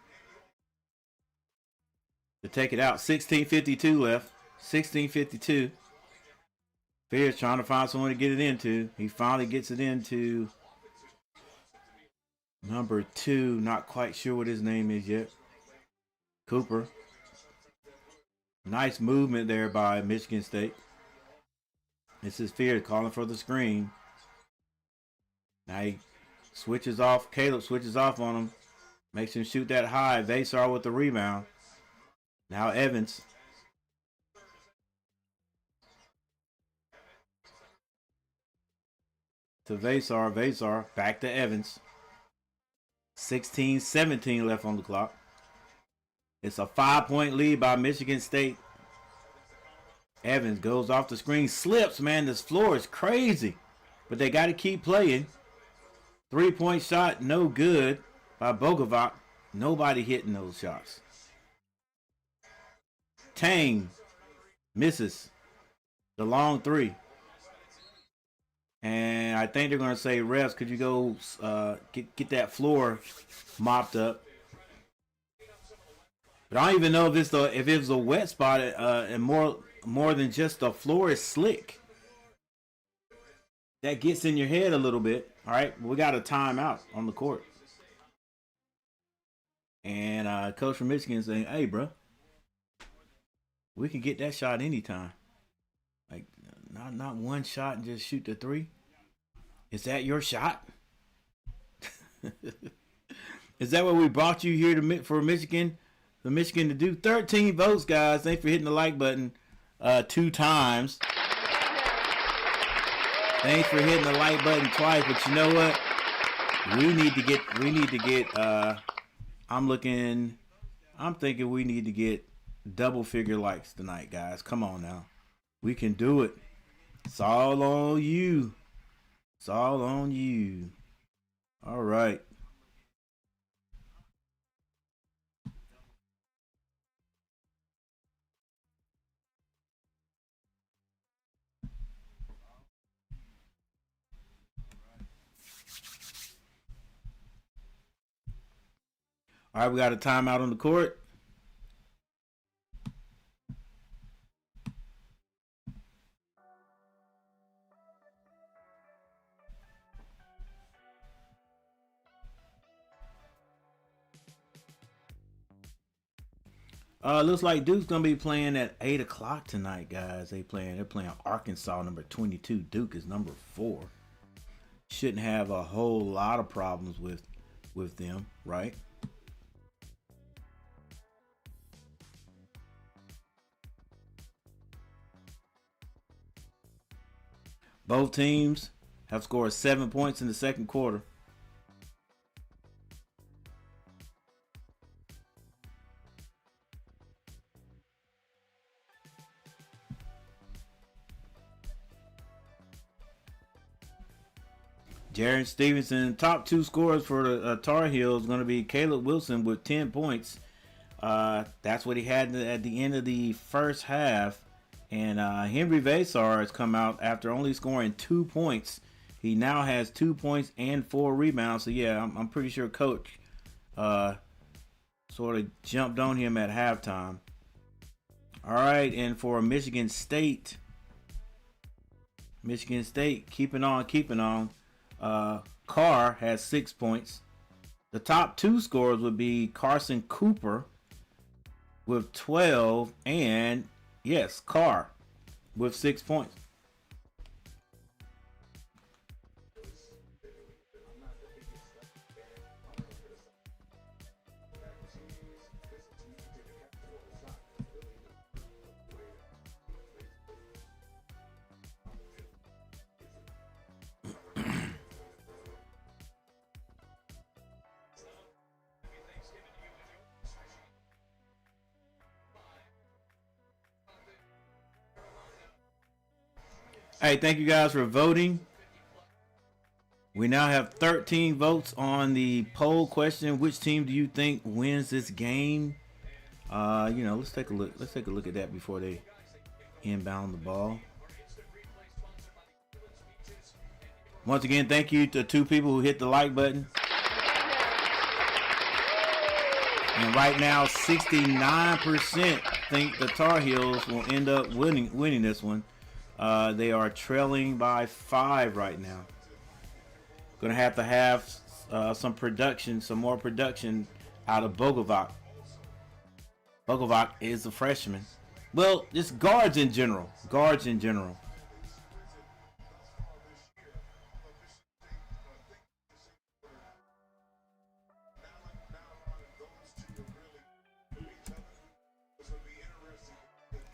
to take it out. 16:52 left. 16:52. Fears trying to find someone to get it into. He finally gets it into number 2. Not quite sure what his name is yet. Cooper. Nice movement there by Michigan State. This is Fears calling for the screen. Now he switches off. Caleb switches off on him. Makes him shoot that high. Vasar with the rebound. Now Evans. To Vasar. Vasar back to Evans. 16-17 left on the clock. It's a 5-point lead by Michigan State. Evans goes off the screen. Slips, man. This floor is crazy. But they got to keep playing. 3-point shot, no good by Bogovac. Nobody hitting those shots. Tang misses the long three. And I think they're going to say, refs, could you go get that floor mopped up? But I don't even know if it was a wet spot and more than just the floor is slick. That gets in your head a little bit. All right, we got a timeout on the court. And coach from Michigan saying, hey, bro, We can get that shot anytime. Like not one shot and just shoot the three. Is that your shot? Is that what we brought you here to for Michigan? For Michigan to do 13 votes, guys. Thanks for hitting the like button 2 times. Thanks for hitting the like button twice. But you know what? We need to get. I'm thinking we need to get double figure likes tonight, guys. Come on now. We can do it. It's all on you. It's all on you. All right. All right, we got a timeout on the court. Looks like Duke's gonna be playing at 8 o'clock tonight, guys. They're playing Arkansas, number 22. Duke is number 4. Shouldn't have a whole lot of problems with them, right? Both teams have scored 7 points in the second quarter. Jared Stevenson, top 2 scorers for the Tar Heels, going to be Caleb Wilson with 10 points. That's what he had at the end of the first half. And Henry Vasar has come out after only scoring 2 points. He now has 2 points and 4 rebounds. So, yeah, I'm pretty sure Coach sort of jumped on him at halftime. All right, and for Michigan State, keeping on. Carr has 6 points. The top 2 scorers would be Carson Cooper with 12 and, yes, Carr with 6 points. Hey, thank you guys for voting. We now have 13 votes on the poll question. Which team do you think wins this game? Let's take a look. Let's take a look at that before they inbound the ball. Once again, thank you to 2 people who hit the like button. And right now, 69% think the Tar Heels will end up winning this one. They are trailing by 5 right now. Gonna have to have some more production out of Bogovac. Bogovac is a freshman. Well, just guards in general.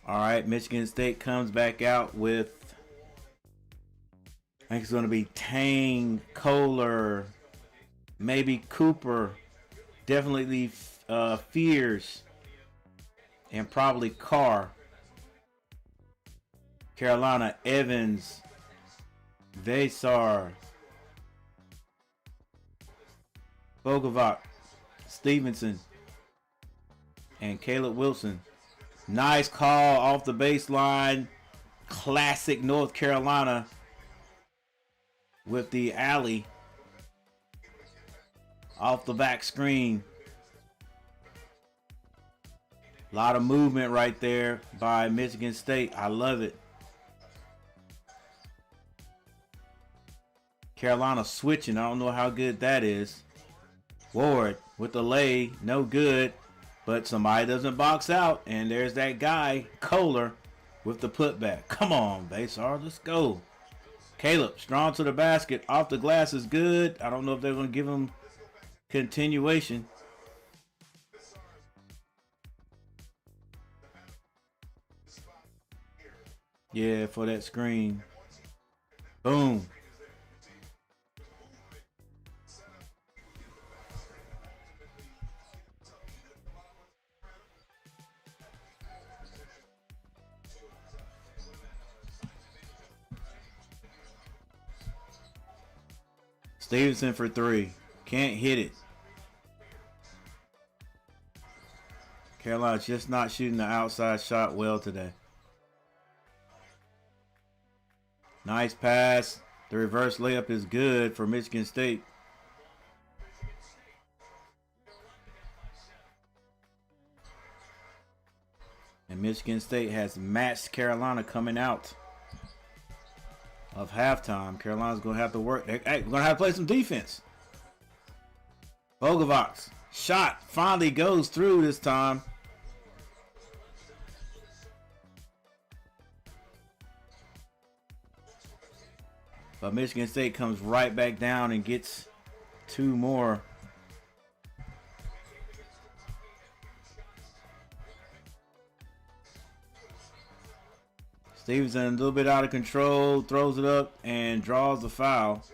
All right, Michigan State comes back out with, I think it's going to be Tang, Kohler, maybe Cooper, definitely Fears, and probably Carr. Carolina, Evans, Vasar, Bogovac, Stevenson, and Caleb Wilson. Nice call off the baseline. Classic North Carolina with the alley off the back screen. A lot of movement right there by Michigan State. I love it. Carolina switching. I don't know how good that is. Ward with the lay. No good. But somebody doesn't box out, and there's that guy, Kohler, with the putback. Come on, Basar, let's go. Caleb, strong to the basket. Off the glass is good. I don't know if they're going to give him continuation. Yeah, for that screen. Boom. Stevenson for three. Can't hit it. Carolina's just not shooting the outside shot well today. Nice pass. The reverse layup is good for Michigan State. And Michigan State has matched Carolina coming out of halftime. Carolina's going to have to work. Hey, we're going to have to play some defense. Bogovac shot finally goes through this time. But Michigan State comes right back down and gets two more. Stevenson a little bit out of control, throws it up and draws the foul.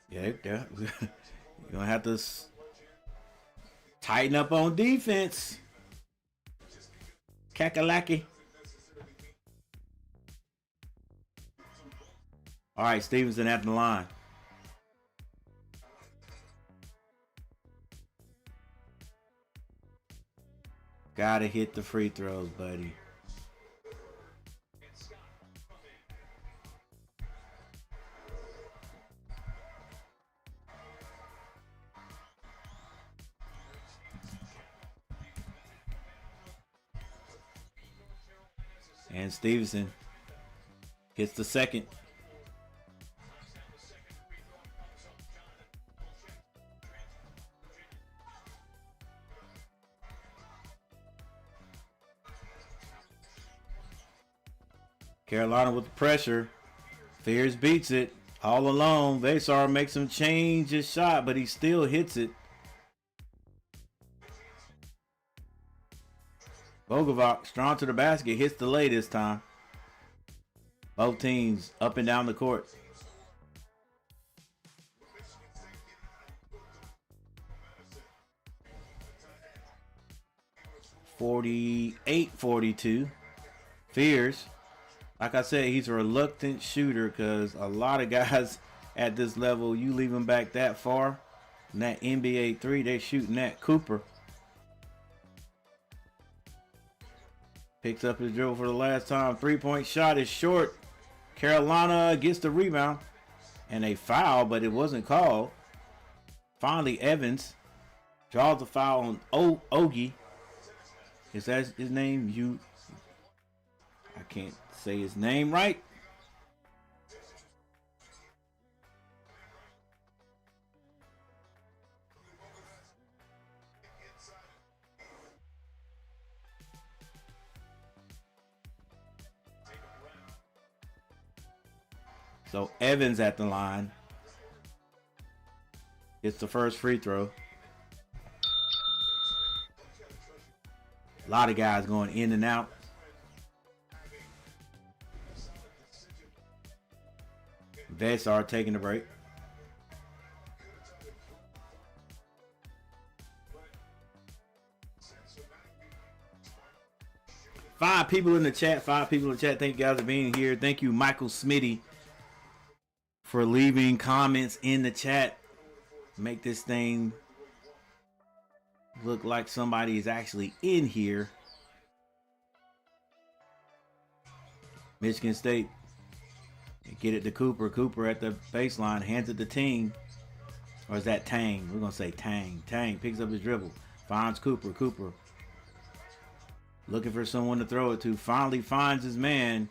Yeah, you're gonna have to tighten up on defense. Kakalaki. All right, Stevenson at the line. Gotta hit the free throws, buddy. And Stevenson hits the second. Carolina with the pressure. Fears beats it. All alone. Vasar makes him change his shot, but he still hits it. Bogovac, strong to the basket, hits the lay this time. Both teams up and down the court. (48-42). Fears. Like I said, he's a reluctant shooter because a lot of guys at this level, you leave them back that far, and that NBA 3, they're shooting that. Cooper picks up his dribble for the last time. Three-point shot is short. Carolina gets the rebound and a foul, but it wasn't called. Finally, Evans draws the foul on Ogie. Is that his name? I can't say his name right. So Evans at the line. It's the first free throw. A lot of guys going in and out. Vasar taking the break. Five people in the chat. Thank you guys for being here. Thank you, Michael Smitty, for leaving comments in the chat. Make this thing look like somebody is actually in here. Michigan State. Get it to Cooper. Cooper at the baseline. Hands it to Ting. Or is that Tang? We're going to say Tang. Tang picks up his dribble. Finds Cooper. Cooper looking for someone to throw it to. Finally finds his man.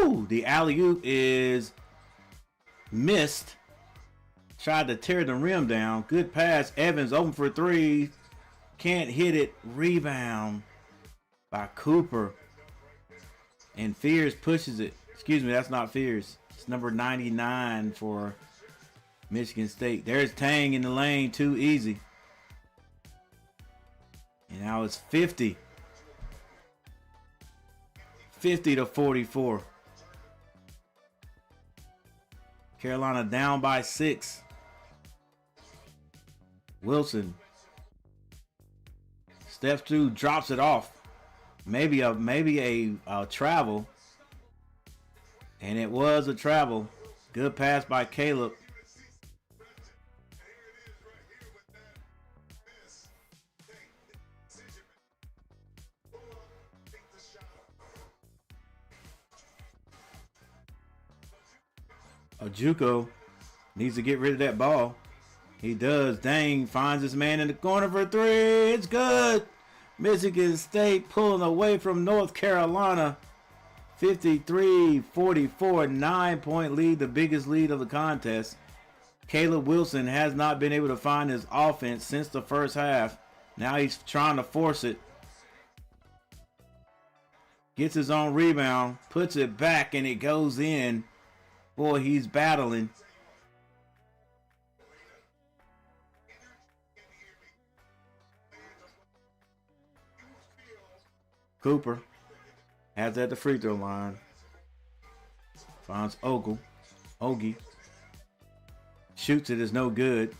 Woo! The alley-oop is missed. Tried to tear the rim down. Good pass. Evans open for three. Can't hit it. Rebound by Cooper. And Fears pushes it. Excuse me, that's not Fears. It's number 99 for Michigan State. There's Tang in the lane. Too easy. And now it's 50. 50-44. Carolina down by 6. Wilson steps through, drops it off. Maybe a travel. And it was a travel. Good pass by Caleb. Ojukwu needs to get rid of that ball. He does. Dang, finds his man in the corner for three. It's good. Michigan State pulling away from North Carolina. 53-44, 9-point lead, the biggest lead of the contest. Caleb Wilson has not been able to find his offense since the first half. Now he's trying to force it. Gets his own rebound, puts it back, and it goes in. Boy, he's battling. Cooper has at the free throw line. Finds Ogie. Shoots it, is no good.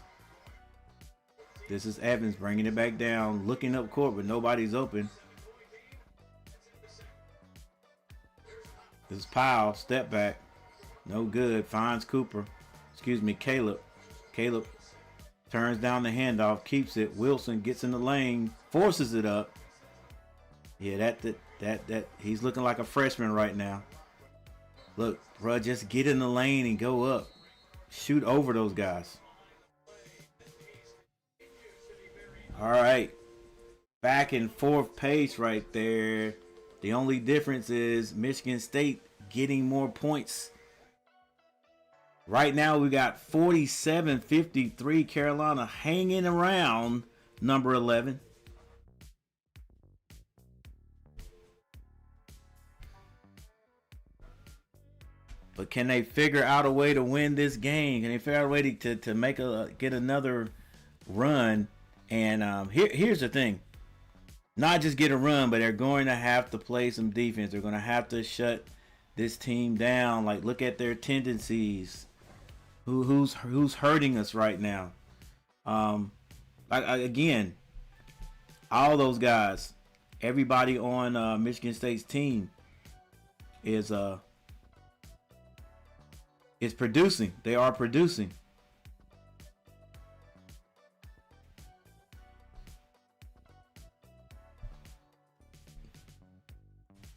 This is Evans bringing it back down, looking up court, but nobody's open. This is Powell, step back. No good. Finds Caleb. Caleb turns down the handoff, keeps it. Wilson gets in the lane, forces it up. Yeah, that he's looking like a freshman right now. Look, bro, just get in the lane and go up. Shoot over those guys. All right. Back and forth pace right there. The only difference is Michigan State getting more points. Right now we got 47-53. Carolina hanging around number 11. But can they figure out a way to win this game? Can they figure out a way to get another run? And here's the thing. Not just get a run, but they're going to have to play some defense. They're going to have to shut this team down. Like, look at their tendencies. Who's hurting us right now? Again, all those guys, everybody on Michigan State's team is producing. They are producing.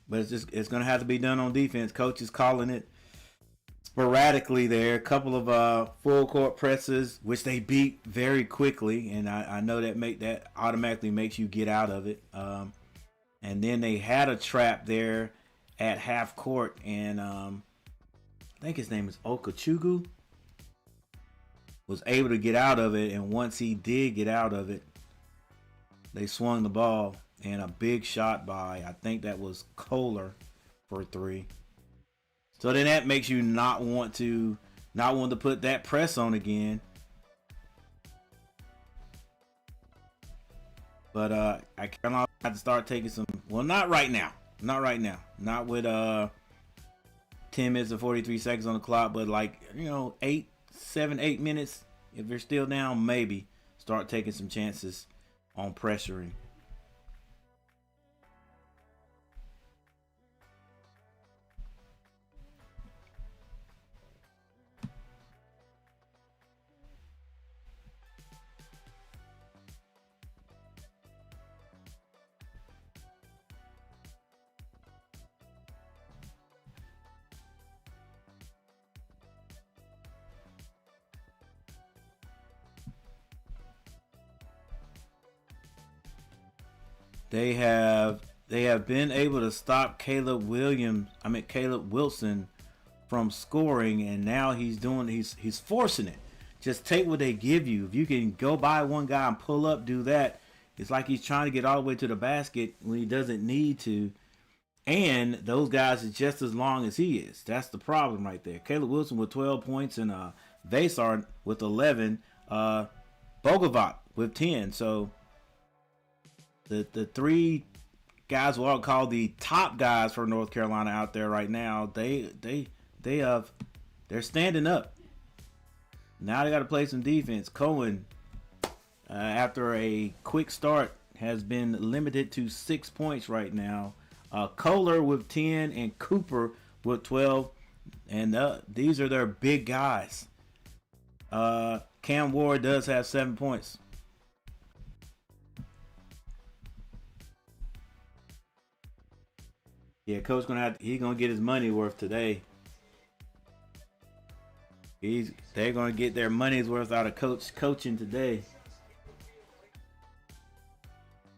But it's going to have to be done on defense. Coach is calling it sporadically there. A couple of full court presses, which they beat very quickly, and I know that automatically makes you get out of it. And then they had a trap there at half court, and I think his name is Okechukwu, was able to get out of it, and once he did get out of it, they swung the ball, and a big shot by, I think that was Kohler for three. So then that makes you not want to put that press on again. But I cannot have to start taking some. Well, not right now. Not right now. Not with 10 minutes and 43 seconds on the clock. But 8 minutes. If they're still down, maybe start taking some chances on pressuring. They have they have been able to stop Caleb Wilson from scoring, and now he's forcing it. Just take what they give you. If you can go by one guy and pull up, do that. It's like he's trying to get all the way to the basket when he doesn't need to. And those guys are just as long as he is. That's the problem right there. Caleb Wilson with 12 points and Vasar with 11. Bogovac with 10. So the three guys we'll call the top guys for North Carolina out there right now, they're standing up. Now they got to play some defense. Cohen, after a quick start, has been limited to 6 points right now. Kohler with 10 and Cooper with 12. And these are their big guys. Cam Ward does have 7 points. Yeah, coach he's gonna get his money worth today. They're gonna get their money's worth out of coaching today.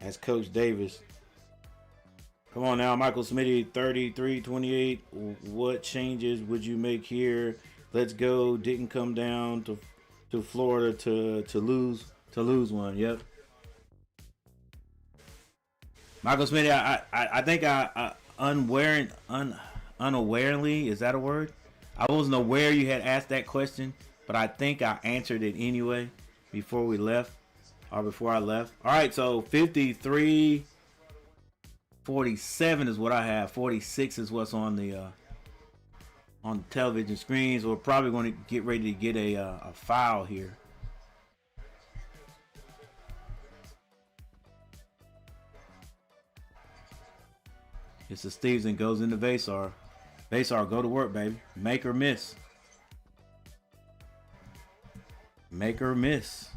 That's Coach Davis. Come on now, Michael Smitty, 33-28. What changes would you make here? Let's go. Didn't come down to Florida to lose one. Yep. Michael Smitty, I think I unawarely, is that a word? I wasn't aware you had asked that question, but I think I answered it anyway before I left. All right, so 53-47 is what I have. 46 is what's on the television screens. We're probably going to get ready to get a foul here. It's the Stevenson goes into Vasar. Vasar, go to work, baby. Make or miss. Make or miss.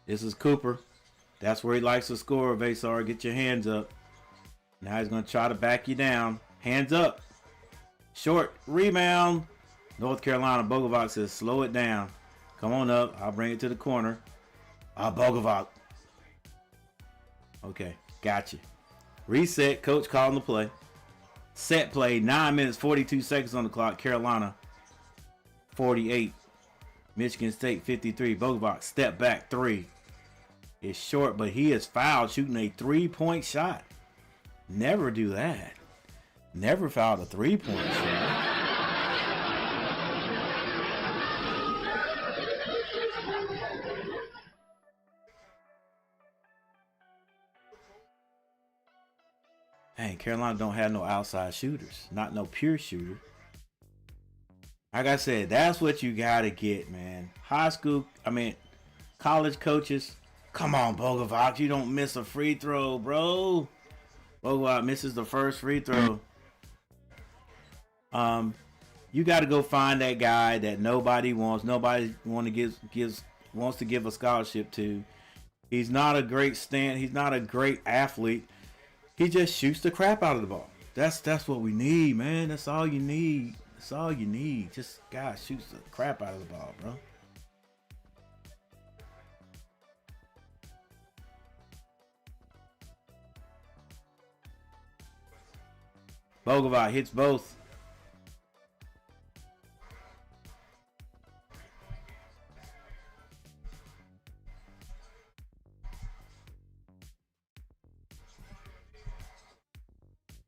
This is Cooper. That's where he likes to score, Vasar. Get your hands up. Now he's going to try to back you down. Hands up. Short rebound. North Carolina, Bogovac says, slow it down. Come on up. I'll bring it to the corner. Bogovac. Okay, gotcha. Reset. Coach calling the play. Set play. 9 minutes, 42 seconds on the clock. Carolina, 48. Michigan State, 53. Bogovac, step back, 3. It's short, but he is fouled shooting a 3-point shot. Never do that. Never fouled a 3-point shot. Dang, Carolina don't have no outside shooters. Not no pure shooter. Like I said, that's what you gotta get, man. College coaches. Come on, Bogovac, you don't miss a free throw, bro. Bogovac misses the first free throw. You got to go find that guy that nobody wants. Nobody wants to give a scholarship to. He's not a great He's not a great athlete. He just shoots the crap out of the ball. That's what we need, man. That's all you need. That's all you need. Just guy shoots the crap out of the ball, bro. Bogovac hits both.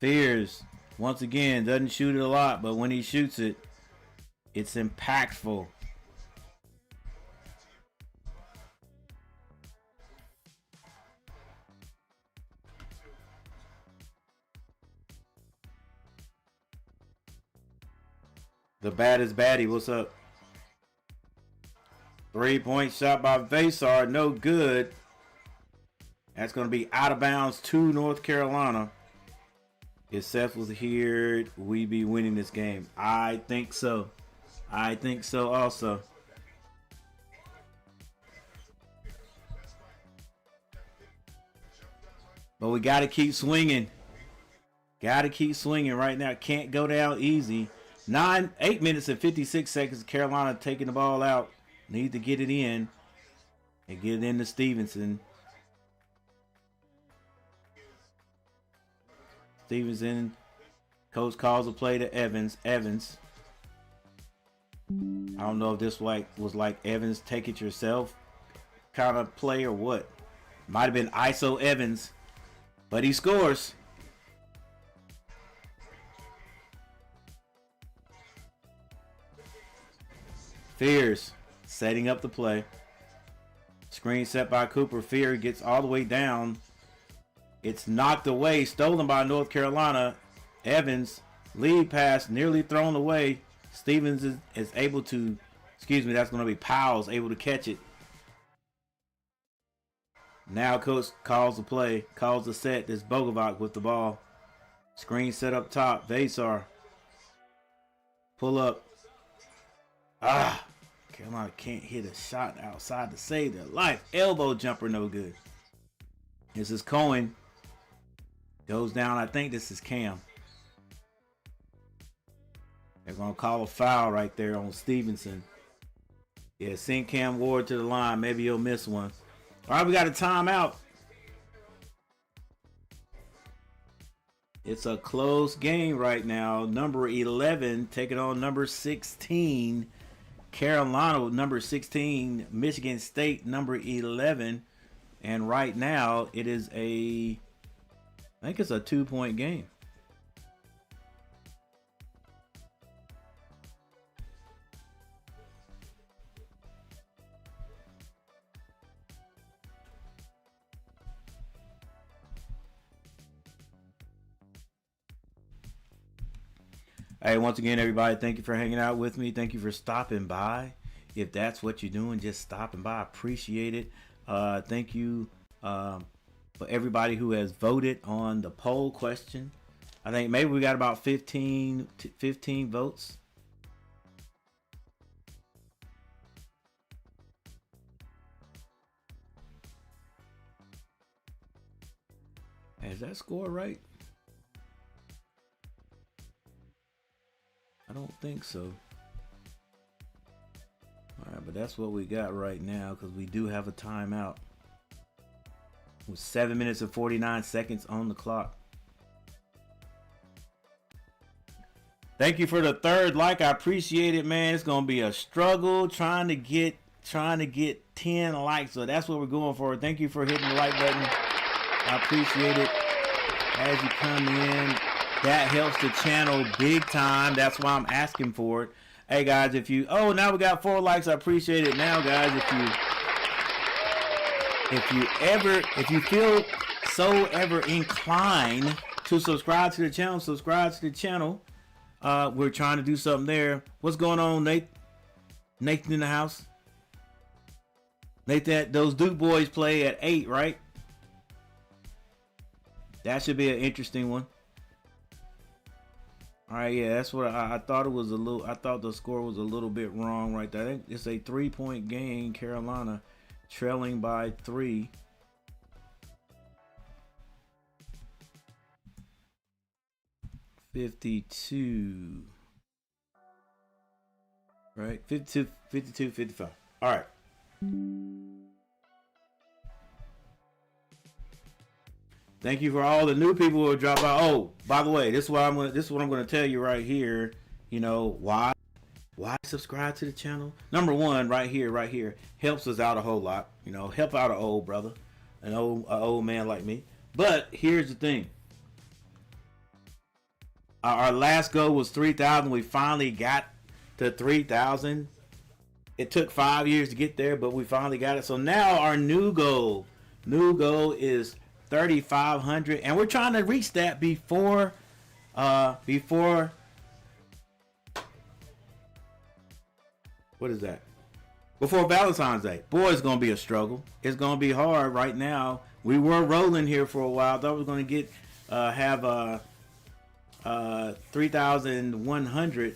Fears, once again, doesn't shoot it a lot, but when he shoots it, it's impactful. The baddest baddie, what's up? 3-point shot by Vasar, no good. That's going to be out of bounds to North Carolina. If Seth was here, we'd be winning this game. I think so. I think so also. But we got to keep swinging. Got to keep swinging right now. Can't go down easy. 8 minutes and 56 seconds. Carolina taking the ball out. Need to get it in. And get it into Stevenson. Stevenson. Coach calls a play to Evans. Evans. I don't know if this was like Evans, take it yourself kind of play or what. Might have been ISO Evans. But he scores. Fears setting up the play. Screen set by Cooper. Fear gets all the way down. It's knocked away. Stolen by North Carolina. Evans. Lead pass nearly thrown away. Stevens is able to, that's going to be Powell's able to catch it. Now coach calls the play. Calls the set. This Bogovac with the ball. Screen set up top. Vasar. Pull up. Carolina can't hit a shot outside to save their life. Elbow jumper, no good. This is Cohen. Goes down. I think this is Cam. They're going to call a foul right there on Stevenson. Yeah, send Cam Ward to the line. Maybe he'll miss one. All right, we got a timeout. It's a close game right now. Number 11 taking on number 16. Carolina, number 16. Michigan State, number 11. And right now, it is I think it's a 2-point game. Hey, once again, everybody, thank you for hanging out with me. Thank you for stopping by. If that's what you're doing, just stopping by. I appreciate it. Thank you for everybody who has voted on the poll question. I think maybe we got about 15 votes. Is that score right? I don't think so. All right, but that's what we got right now because we do have a timeout. With 7 minutes and 49 seconds on the clock. Thank you for the third like. I appreciate it, man. It's gonna be a struggle trying to get 10 likes. So that's what we're going for. Thank you for hitting the like button. I appreciate it. As you come in. That helps the channel big time. That's why I'm asking for it. Hey guys, now we got 4 likes. I appreciate it. Now guys, if you feel so ever inclined to subscribe to the channel, subscribe to the channel. We're trying to do something there. What's going on, Nate? Nathan in the house. Nathan, those Duke boys play at 8, right? That should be an interesting one. All right, yeah, that's what I thought. I thought the score was a little bit wrong right there. I think it's a 3-point game. Carolina trailing by 3. $52. Right, 52, 55. All right. Thank you for all the new people who drop out. Oh, by the way, this is what I'm going to tell you right here. You know why subscribe to the channel? Number one, right here helps us out a whole lot. You know, help out an old brother, an old man like me. But here's the thing. Our last goal was 3,000. We finally got to 3,000. It took 5 years to get there, but we finally got it. So now our new goal is 3,500, and we're trying to reach that before what is that? Before Valentine's Day. Boy, it's gonna be a struggle. It's gonna be hard right now. We were rolling here for a while. Thought we were gonna have 3,100,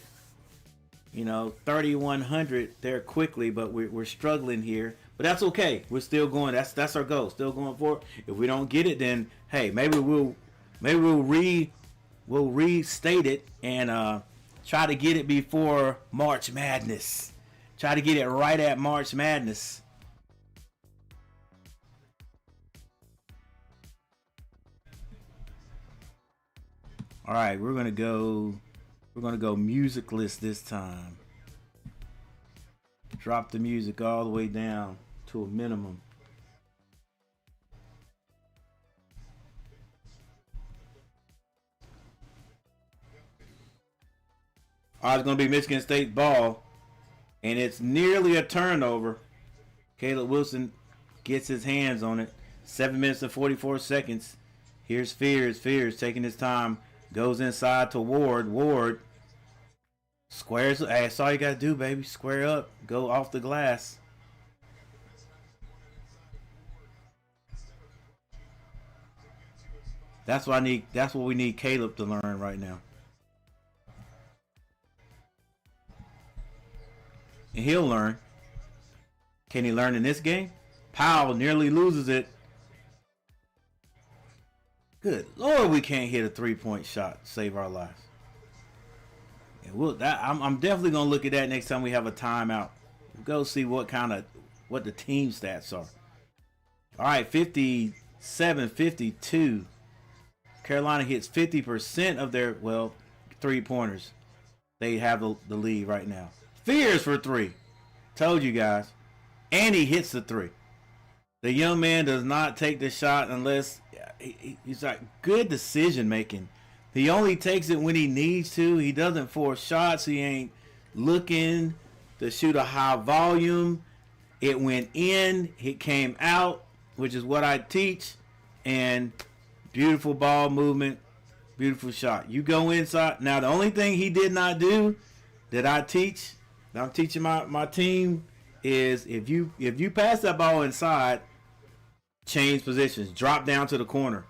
3,100 there quickly, but we're struggling here. But that's okay. We're still going. That's our goal. Still going forward. If we don't get it, then hey, maybe we'll restate it and try to get it before March Madness. Try to get it right at March Madness. All right, we're gonna go musicless this time. Drop the music all the way down to a minimum. All right, it's gonna be Michigan State ball, and it's nearly a turnover. Caleb Wilson gets his hands on it. 7 minutes and 44 seconds. Here's Fears. Fears taking his time. Goes inside to Ward. Ward squares. Hey, that's all you got to do, baby. Square up. Go off the glass. That's what I need. That's what we need Caleb to learn right now. And he'll learn. Can he learn in this game? Powell nearly loses it. Good Lord, we can't hit a three-point shot to save our lives. And I'm definitely gonna look at that next time we have a timeout. We'll go see what the team stats are. All right, 57-52. Carolina hits 50% of their three-pointers. They have the lead right now. Fears for three. Told you guys. And he hits the three. The young man does not take the shot unless he's like good decision making. He only takes it when he needs to. He doesn't force shots. He ain't looking to shoot a high volume. It went in. It came out, which is what I teach. And beautiful ball movement. Beautiful shot. You go inside. Now, the only thing he did not do that I teach, that I'm teaching my team, is if you pass that ball inside, change positions, drop down to the corner.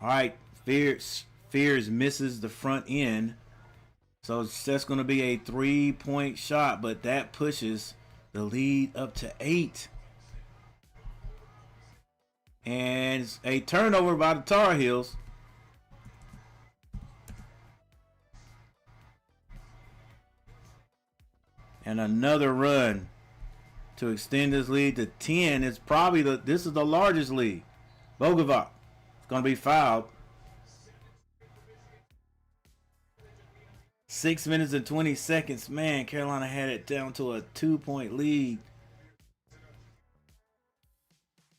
All right, Fears misses the front end, so that's going to be a 3-point shot, but that pushes the lead up to 8. And it's a turnover by the Tar Heels. And another run to extend this lead to 10. It's probably this is the largest lead. Bonaventure is going to be fouled. 6 minutes and 20 seconds. Man, Carolina had it down to a 2-point lead.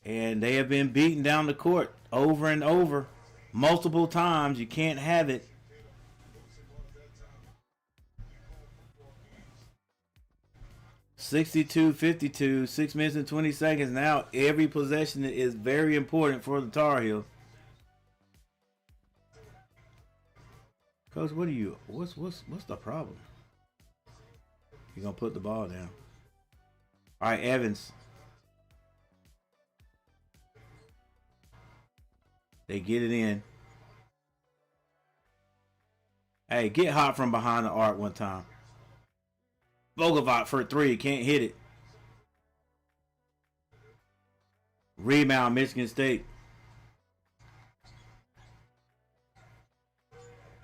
And they have been beaten down the court over and over. Multiple times. You can't have it. (62-52), 6 minutes and 20 seconds. Now every possession is very important for the Tar Heels. Coach, what's the problem? You're gonna put the ball down. All right, Evans. They get it in. Hey, get hot from behind the arc one time. Bonaventure for 3, can't hit it. Rebound, Michigan State.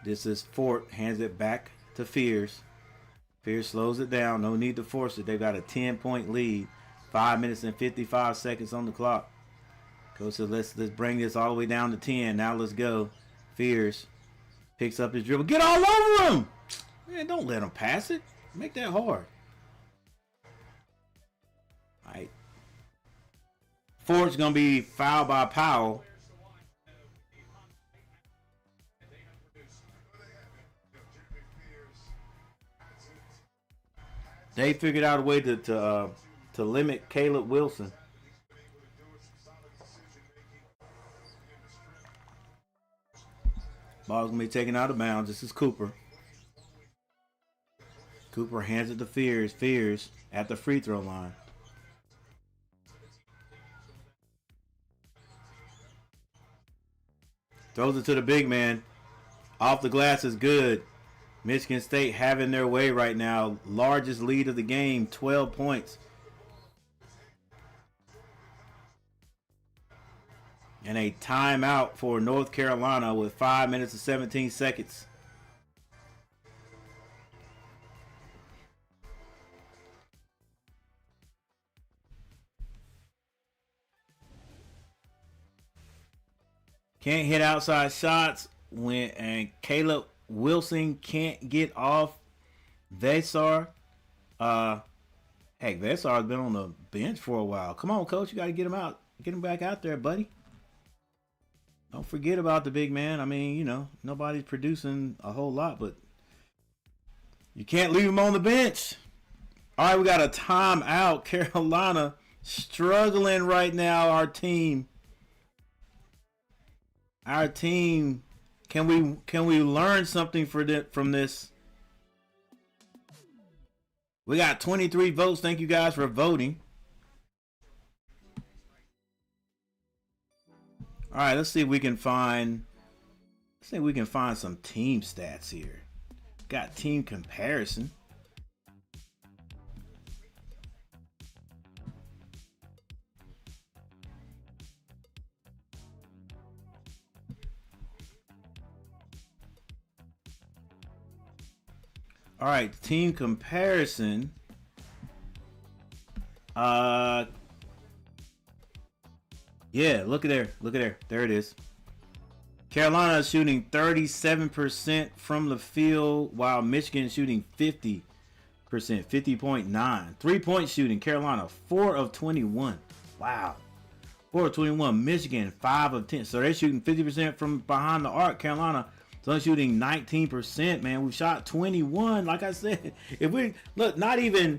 This is Fort, hands it back to Fears. Fears slows it down, no need to force it. They've got a 10-point lead. 5 minutes and 55 seconds on the clock. Coach said, let's bring this all the way down to 10. Now let's go. Fears picks up his dribble. Get all over him! Man, don't let him pass it. Make that hard. All right. Fort's going to be fouled by Powell. They figured out a way to limit Caleb Wilson. Ball's going to be taken out of bounds. This is Cooper. Cooper hands it to Fears. Fears at the free throw line. Throws it to the big man. Off the glass is good. Michigan State having their way right now. Largest lead of the game, 12 points. And a timeout for North Carolina with 5 minutes and 17 seconds. Can't hit outside shots and Caleb Wilson can't get off Vesar. Heck, Vesar's been on the bench for a while. Come on, coach, you got to get him out. Get him back out there, buddy. Don't forget about the big man. I mean, you know, nobody's producing a whole lot, but you can't leave him on the bench. All right, we got a timeout. Carolina struggling right now, our team. Our team, can we learn something from this? We got 23 votes. Thank you guys for voting. All right, let's see if we can find some team stats here. Got team comparison. All right, team comparison. Yeah, look at there. Look at there. There it is. Carolina is shooting 37% from the field, while Michigan is shooting 50%, 50.9. 3-point shooting, Carolina 4 of 21. Wow. 4 of 21. Michigan 5 of 10. So they're shooting 50% from behind the arc. Carolina is only shooting 19%, man. We shot 21. Like I said, if we look, not even.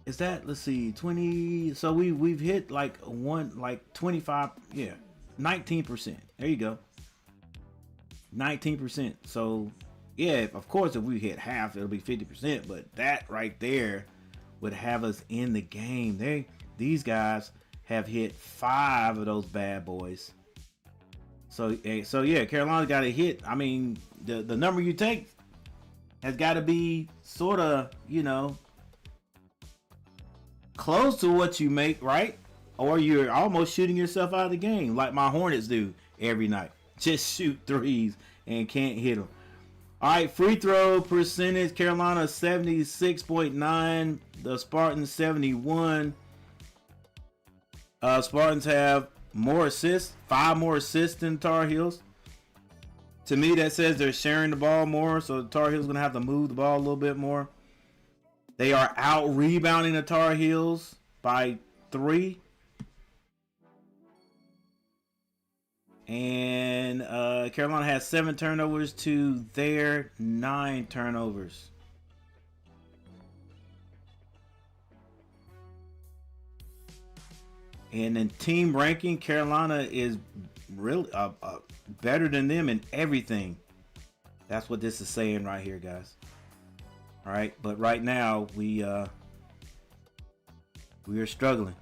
Is that, let's see, 20, so we've hit like 25, yeah, 19%. There you go. 19%. So, yeah, of course, if we hit half, it'll be 50%, but that right there would have us in the game. These guys have hit 5 of those bad boys. So yeah, Carolina's got to hit. I mean, the number you take has got to be sort of, you know, close to what you make, right? Or you're almost shooting yourself out of the game, like my Hornets do every night. Just shoot threes and can't hit them. All right, free throw percentage, Carolina 76.9, the Spartans 71. Spartans have more assists, 5 more assists than Tar Heels. To me, that says they're sharing the ball more, so the Tar Heels going to have to move the ball a little bit more. They are out rebounding the Tar Heels by 3. And Carolina has 7 turnovers to their 9 turnovers. And in team ranking, Carolina is really better than them in everything. That's what this is saying right here, guys. All right, but right now we are struggling.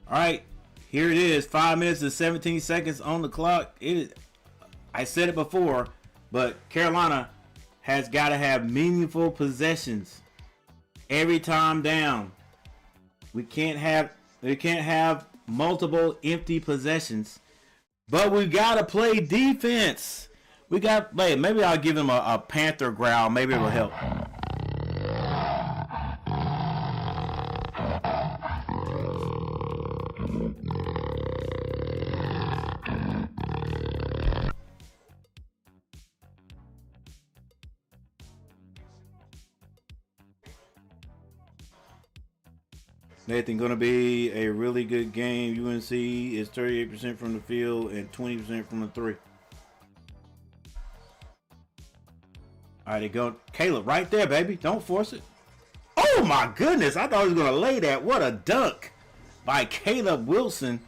All right, here it is. 5 minutes and 17 seconds on the clock. I said it before, but Carolina has got to have meaningful possessions every time down. We can't have multiple empty possessions. But we got to play defense. Maybe I'll give him a Panther growl. Maybe it'll help. Nathan, going to be a really good game. UNC is 38% from the field and 20% from the 3. All right, they go. Caleb, right there, baby. Don't force it. Oh, my goodness. I thought he was going to lay that. What a dunk by Caleb Wilson.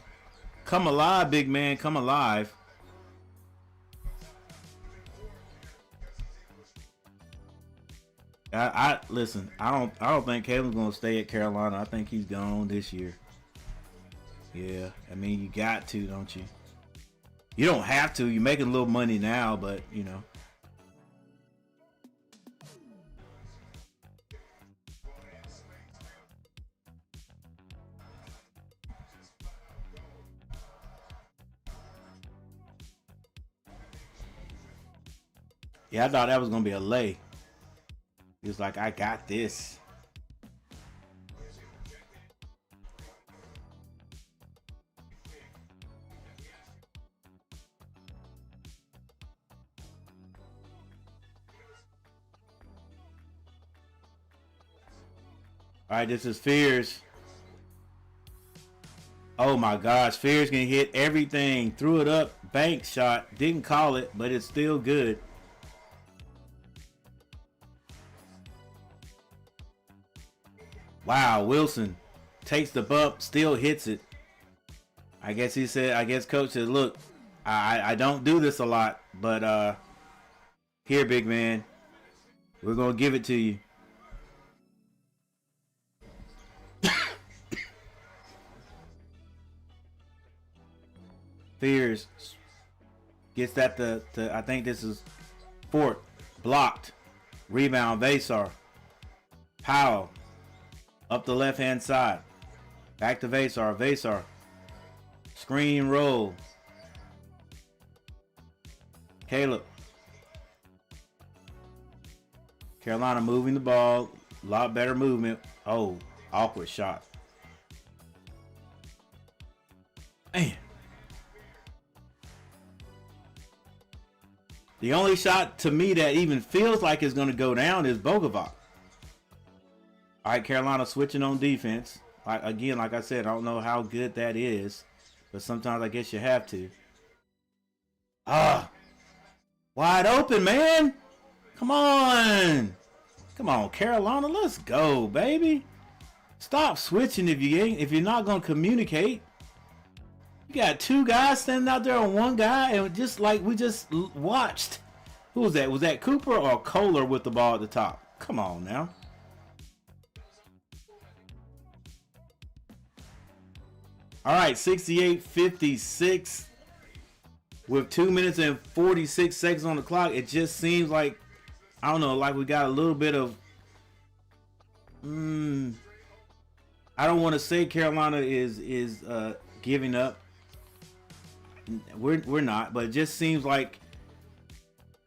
Come alive, big man. Come alive. Listen. I don't think Caleb's gonna stay at Carolina. I think he's gone this year. Yeah. I mean, you got to, don't you? You don't have to. You're making a little money now, but you know. Yeah, I thought that was gonna be a lay. He was like, I got this. All right, this is Fears. Oh my gosh, Fears can hit everything. Threw it up, bank shot. Didn't call it, but it's still good. Wow, Wilson takes the bump, still hits it. I guess he said, I guess coach said, look, I don't do this a lot, but here, big man, we're going to give it to you. Fears gets that to I think this is Fort. Blocked. Rebound, Vasar. Powell. Up the left-hand side. Back to Vasar. Vasar. Screen roll. Caleb. Carolina moving the ball. A lot better movement. Oh, awkward shot. Man. The only shot to me that even feels like it's going to go down is Bogovac. All right, Carolina switching on defense. Again, like I said, I don't know how good that is, but sometimes I guess you have to. Wide open, man. Come on. Come on, Carolina, let's go, baby. Stop switching if you're not going to communicate. You got two guys standing out there on one guy, and just like we just watched. Who was that? Was that Cooper or Kohler with the ball at the top? Come on now. All right, 68-56 with 2 minutes and 46 seconds on the clock. It just seems like, I don't know, like we got a little bit of, I don't want to say Carolina is giving up. We're not, but it just seems like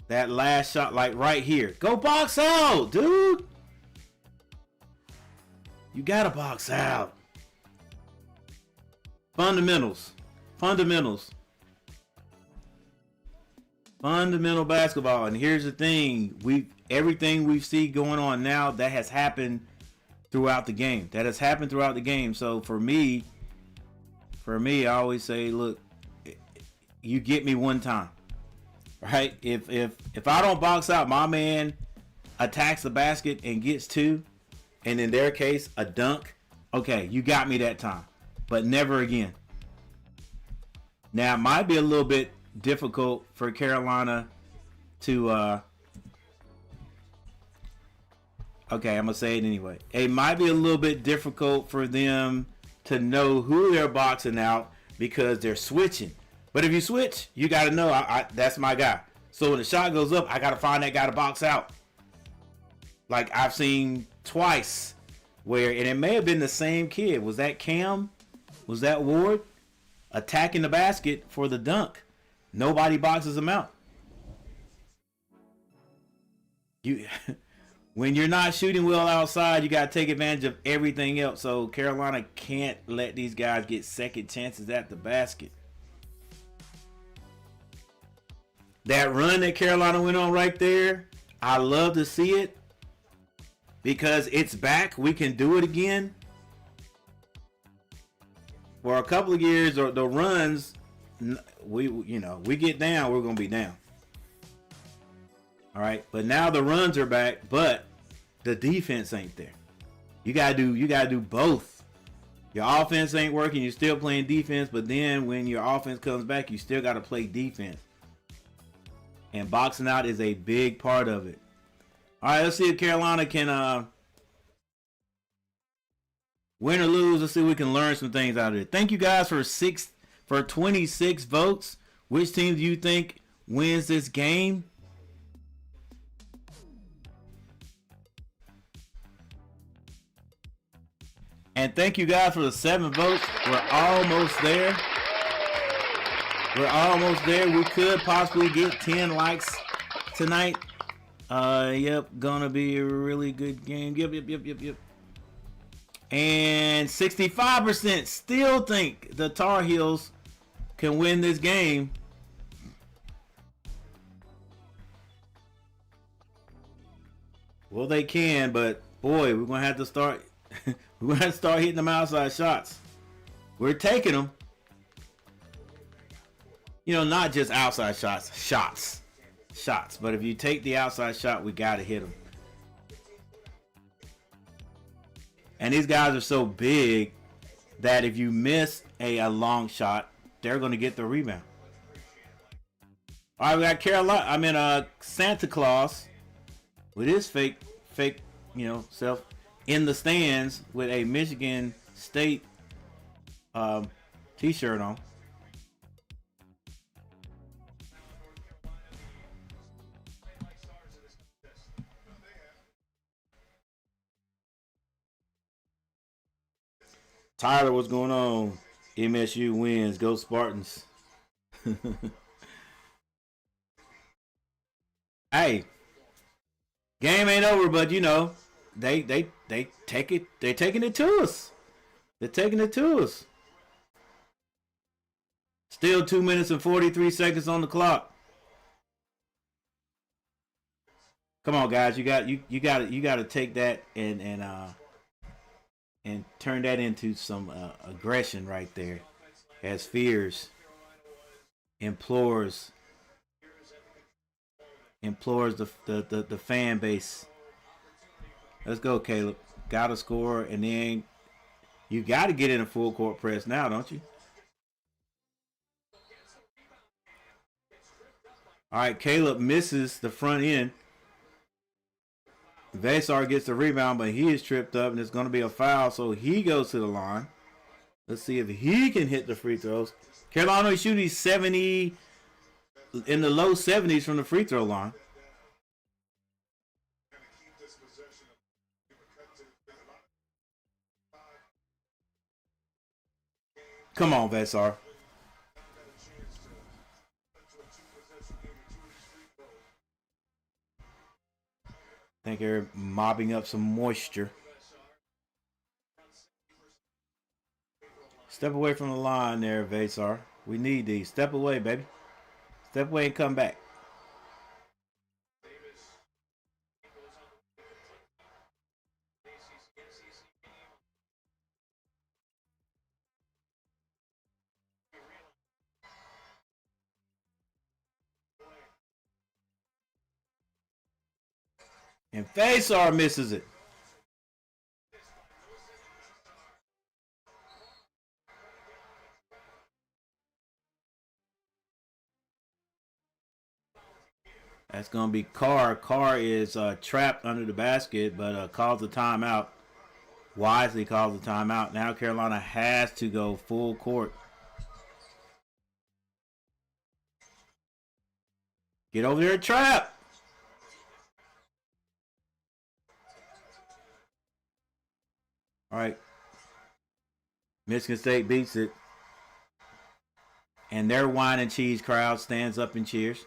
that last shot, like right here. Go box out, dude. You gotta box out. Fundamentals. Fundamental basketball. And here's the thing. Everything we see going on now, that has happened throughout the game. So for me, I always say, look, you get me one time, right? If I don't box out, my man attacks the basket and gets two, and in their case, a dunk. Okay, you got me that time, but never again. Now, it might be a little bit difficult for Carolina to, okay, I'm gonna say it anyway. It might be a little bit difficult for them to know who they're boxing out because they're switching. But if you switch, you got to know that's my guy. So when the shot goes up, I got to find that guy to box out. Like I've seen twice where, and it may have been the same kid. Was that Cam? Was that Ward? Attacking the basket for the dunk. Nobody boxes him out. When you're not shooting well outside, you got to take advantage of everything else. So Carolina can't let these guys get second chances at the basket. That run that Carolina went on right there, I love to see it because it's back. We can do it again. For a couple of years, or the runs, we get down, we're gonna be down. All right, but now the runs are back, but the defense ain't there. You gotta do both. Your offense ain't working, you're still playing defense, but then when your offense comes back, you still gotta play defense. And boxing out is a big part of it. All right, let's see if Carolina can Win or lose, let's see if we can learn some things out of it. Thank you guys for 26 votes. Which team do you think wins this game? And thank you guys for the 7 votes. We're almost there. We're almost there. We could possibly get 10 likes tonight. Yep, gonna be a really good game. Yep. And 65% still think the Tar Heels can win this game. Well, they can, but boy, we're gonna have to start. We're gonna have to start hitting them outside shots. We're taking them. You know, not just outside shots. But if you take the outside shot, we gotta hit them. And these guys are so big that if you miss a long shot, they're gonna get the rebound. All right, we got Santa Claus with his fake, self in the stands with a Michigan State t-shirt on. Tyler, what's going on? MSU wins. Go Spartans. Hey, game ain't over, but you know, they take it. They're taking it to us. They're taking it to us. Still 2 minutes and 43 seconds on the clock. Come on, guys. You got to take that and turn that into some aggression right there. As Fears implores the fan base. Let's go, Caleb. Got to score, and then you got to get in a full court press now, don't you? All right, Caleb misses the front end. Vesar gets the rebound, but he is tripped up, and it's going to be a foul, so he goes to the line. Let's see if he can hit the free throws. Carolina is shooting 70, in the low 70s from the free throw line. Come on, Vesar. I think they're mopping up some moisture. Step away from the line there, Vesar. We need these. Step away, baby. Step away and come back. And Vesar misses it. That's going to be Carr. Carr is trapped under the basket, but calls the timeout. Wisely calls the timeout. Now Carolina has to go full court. Get over there, trap. All right. Michigan State beats it. And their wine and cheese crowd stands up and cheers.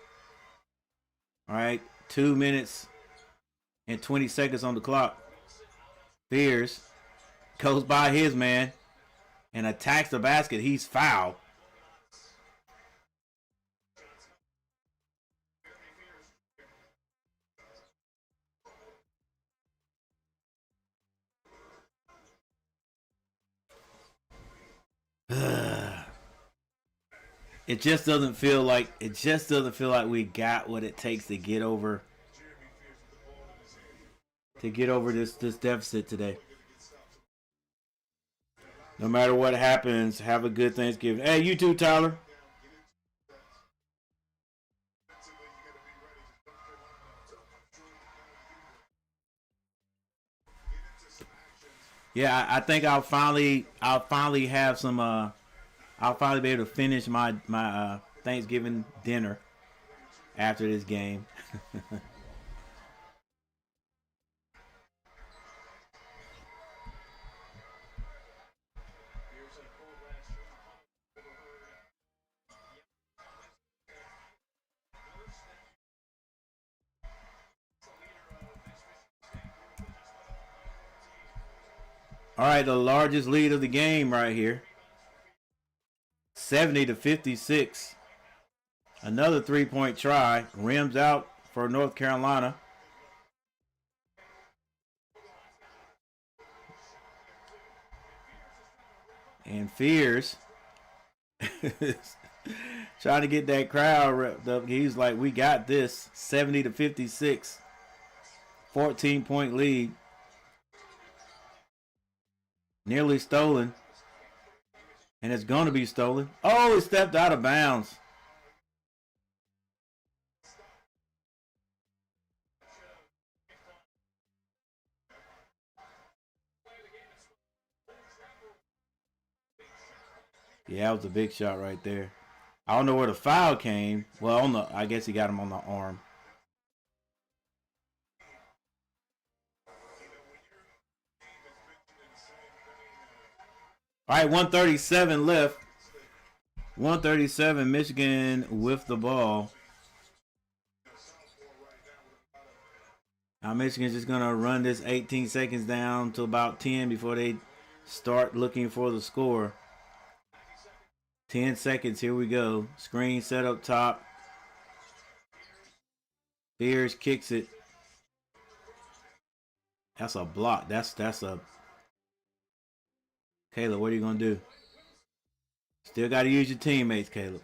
All right. 2 minutes and 20 seconds on the clock. Fears goes by his man and attacks the basket. He's fouled. It just doesn't feel like we got what it takes to get over this deficit today. No matter what happens, have a good Thanksgiving. Hey, you too, Tyler. Yeah, I think I'll finally have some. I'll finally be able to finish my Thanksgiving dinner after this game. All right, the largest lead of the game right here, 70-56. Another 3-point try, rims out for North Carolina. And Fears trying to get that crowd repped up. He's like, we got this. 70-56. 14-point lead. Nearly stolen. And it's going to be stolen. Oh, it stepped out of bounds. Yeah, that was a big shot right there. I don't know where the foul came. Well, I guess he got him on the arm. All right, 137 left. 137, Michigan with the ball. Now Michigan's just going to run this 18 seconds down to about 10 before they start looking for the score. 10 seconds, here we go. Screen set up top. Fears kicks it. That's a block. That's a... Caleb, what are you going to do? Still got to use your teammates, Caleb.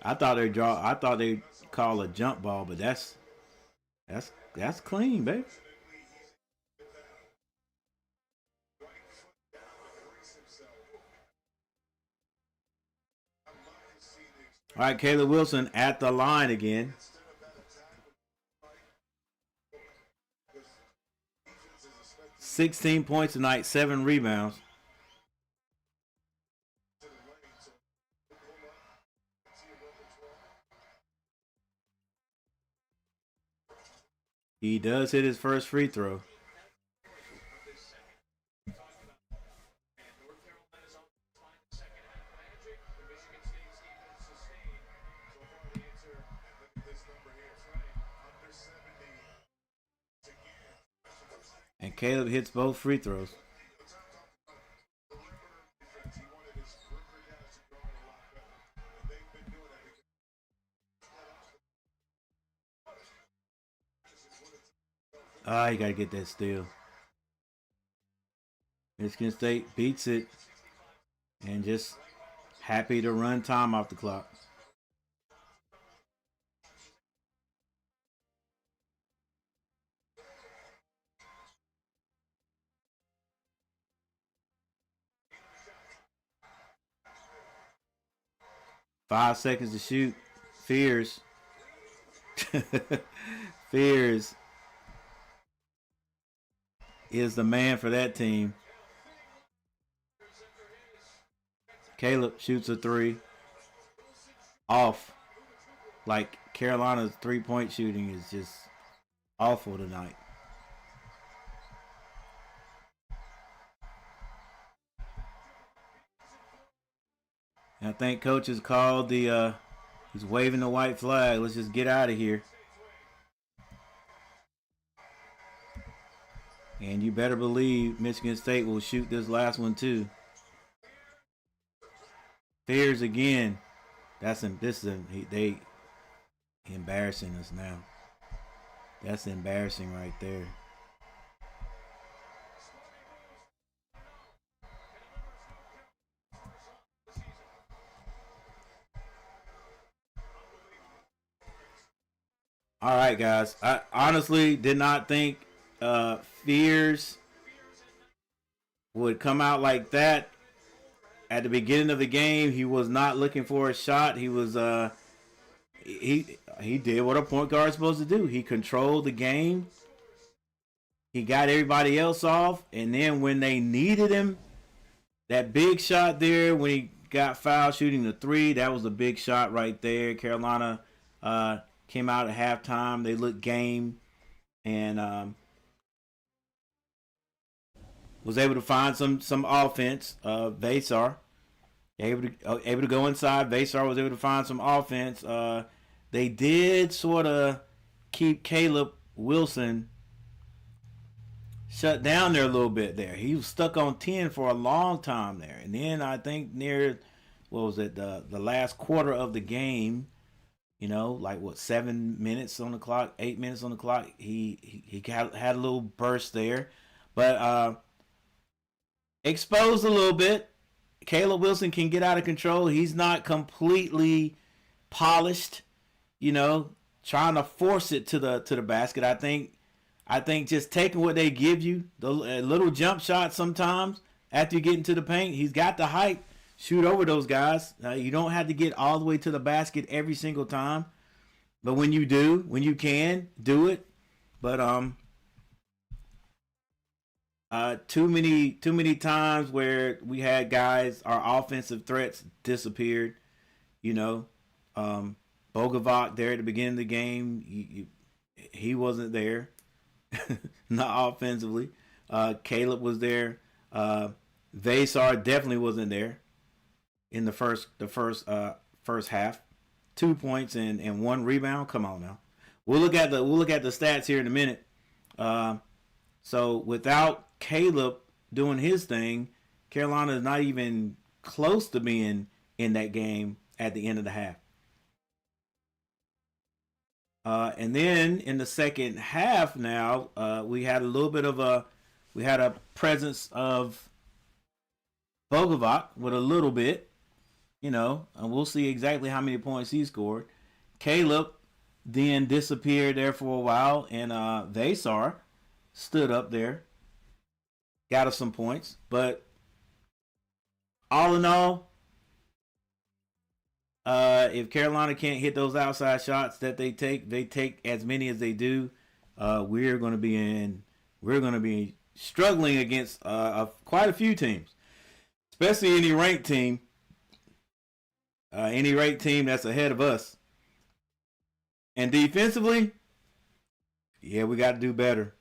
I thought they call a jump ball, but that's clean, baby. All right, Caleb Wilson at the line again. $16 points tonight, 7 rebounds. He does hit his first free throw. And Caleb hits both free throws. You got to get that steal. Michigan State beats it and just happy to run time off the clock. Five seconds to shoot. Fears. Fears is the man for that team. Caleb shoots a three. Off. Like Carolina's 3-point shooting is just awful tonight. And I think coach has called he's waving the white flag. Let's just get out of here. And you better believe Michigan State will shoot this last one too. Fears again. They embarrassing us now. That's embarrassing right there. All right, guys. I honestly did not think Fears would come out like that. at the beginning of the game, he was not looking for a shot. He was he did what a point guard is supposed to do. He controlled the game. He got everybody else off, and then when they needed him, that big shot there when he got fouled shooting the three, that was a big shot right there. Carolina came out at halftime. They looked game and was able to find some offense. Vasar able to go inside. Vasar was able to find some offense. They did sort of keep Caleb Wilson shut down there a little bit there. He was stuck on 10 for a long time there. And then I think near, what was it, the last quarter of the game, you know, like what, 7 minutes on the clock, 8 minutes on the clock, he had a little burst there. But exposed a little bit. Caleb Wilson can get out of control. He's not completely polished, you know, trying to force it to the basket. I think just taking what they give you, the little jump shot sometimes after you get into the paint, he's got the height. Shoot over those guys. You don't have to get all the way to the basket every single time, but when you do, when you can, do it. But too many times where we had guys, our offensive threats disappeared. You know, Bogovac there at the beginning of the game, he wasn't there. Not offensively. Caleb was there. Vasar definitely wasn't there in the first half. 2 points and 1 rebound. Come on now. We'll look at the stats here in a minute. So without Caleb doing his thing, Carolina is not even close to being in that game at the end of the half. And then in the second half, now we had a little bit of a presence of Bogovac with a little bit, you know, and we'll see exactly how many points he scored. Caleb then disappeared there for a while, and Vasar stood up there, got us some points. But all in all, if Carolina can't hit those outside shots that they take as many as they do, we're going to be struggling against quite a few teams, especially any ranked team that's ahead of us. And defensively, yeah, we got to do better.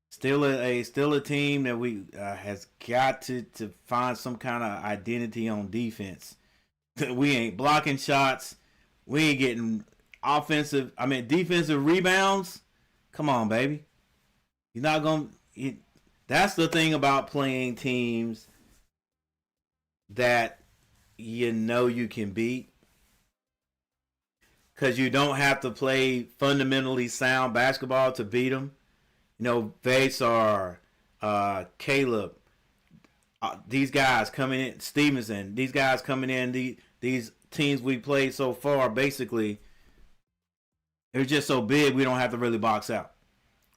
Still a team that we has got to find some kind of identity on defense. We ain't blocking shots. We ain't getting defensive rebounds. Come on, baby. You're not going to... That's the thing about playing teams that you know you can beat. Because you don't have to play fundamentally sound basketball to beat them. You know, Vasar, Caleb, these guys coming in, Stevenson, these guys coming in, these teams we played so far, basically, they're just so big we don't have to really box out,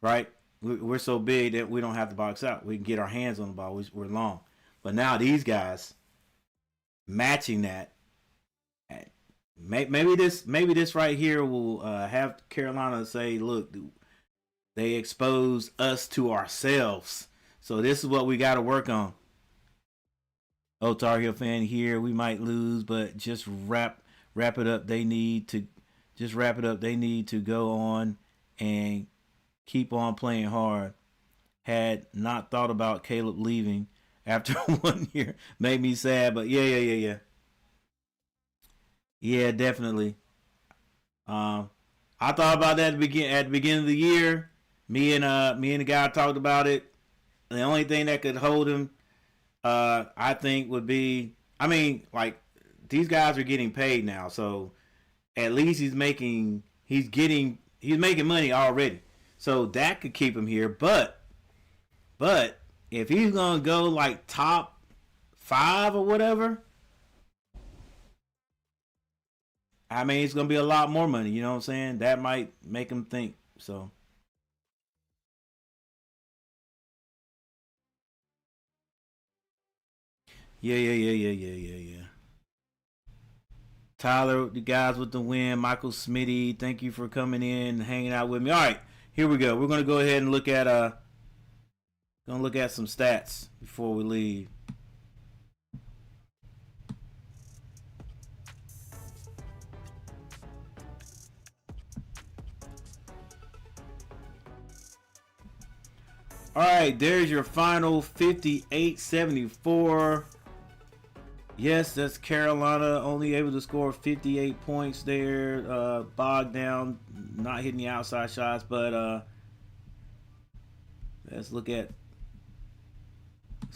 right? We're so big that we don't have to box out. We can get our hands on the ball. We're long. But now these guys matching that, maybe this right here will have Carolina say, look, they expose us to ourselves. So this is what we got to work on. Oh, Tar Heel fan here. We might lose, but just wrap it up. They need to go on and keep on playing hard. Had not thought about Caleb leaving after 1 year. Made me sad, but yeah. Yeah, definitely. I thought about that at the beginning of the year. Me and the guy talked about it. The only thing that could hold him, I think, would be, these guys are getting paid now, so at least he's making money already. So that could keep him here. But if he's gonna go like top 5 or whatever, it's gonna be a lot more money. You know what I'm saying? That might make him think. So. Yeah. Tyler, the guys with the win. Michael Smitty, thank you for coming in and hanging out with me. All right, here we go. We're gonna go ahead and look at some stats before we leave. All right, there's your final 58-74. Yes, that's Carolina only able to score 58 points there. Bogged down, not hitting the outside shots, but let's look at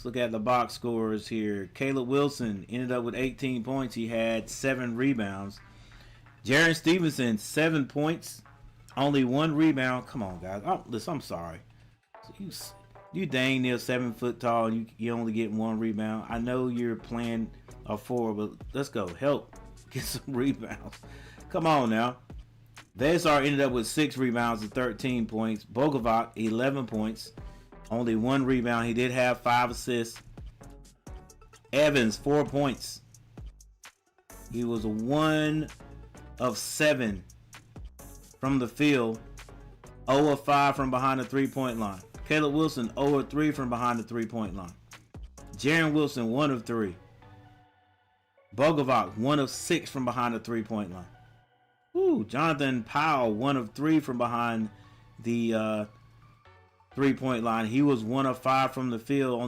the box scores here. Caleb Wilson ended up with 18 points. He had 7 rebounds. Jaron Stevenson, 7 points, only 1 rebound. Come on, guys. Listen, I'm sorry. You dang near 7 foot tall and you only get 1 rebound. I know you're playing a 4, but let's go. Help. Get some rebounds. Come on now. Vesar ended up with 6 rebounds and 13 points. Bogovac, 11 points. Only 1 rebound. He did have 5 assists. Evans, 4 points. He was 1 of 7 from the field. 0 of 5 from behind the 3-point line. Caleb Wilson, 0 of 3 from behind the 3-point line. Jaron Wilson, 1 of 3. Bogovac, 1 of 6 from behind the 3-point line. Ooh, Jonathan Powell, 1 of 3 from behind the 3-point line. He was 1 of 5 from the field.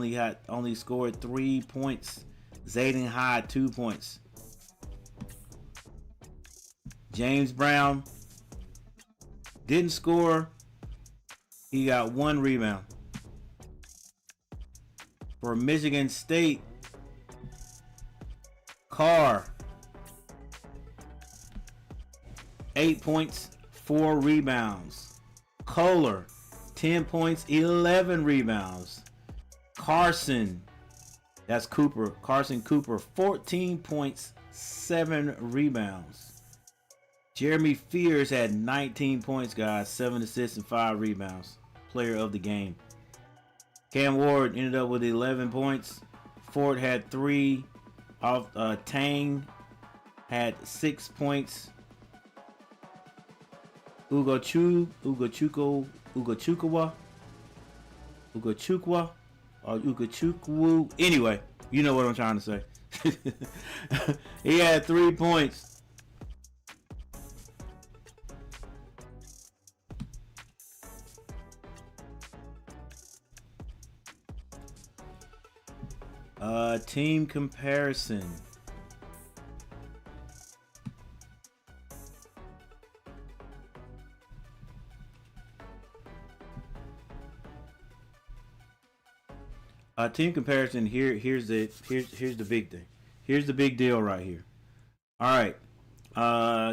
Only scored 3 points. Zayden Hyde, 2 points. James Brown didn't score. He got 1 rebound. For Michigan State, Carr, 8 points, 4 rebounds. Kohler, 10 points, 11 rebounds. Carson, that's Cooper. Carson Cooper, 14 points, 7 rebounds. Jeremy Fears had 19 points, guys, 7 assists and 5 rebounds. Player of the game. Cam Ward ended up with 11 points. Ford had 3. Tang had 6 points. Ugachukwu, anyway, you know what I'm trying to say. He had 3 points. Team comparison. Team comparison. Here's the big thing. Here's the big deal right here. All right.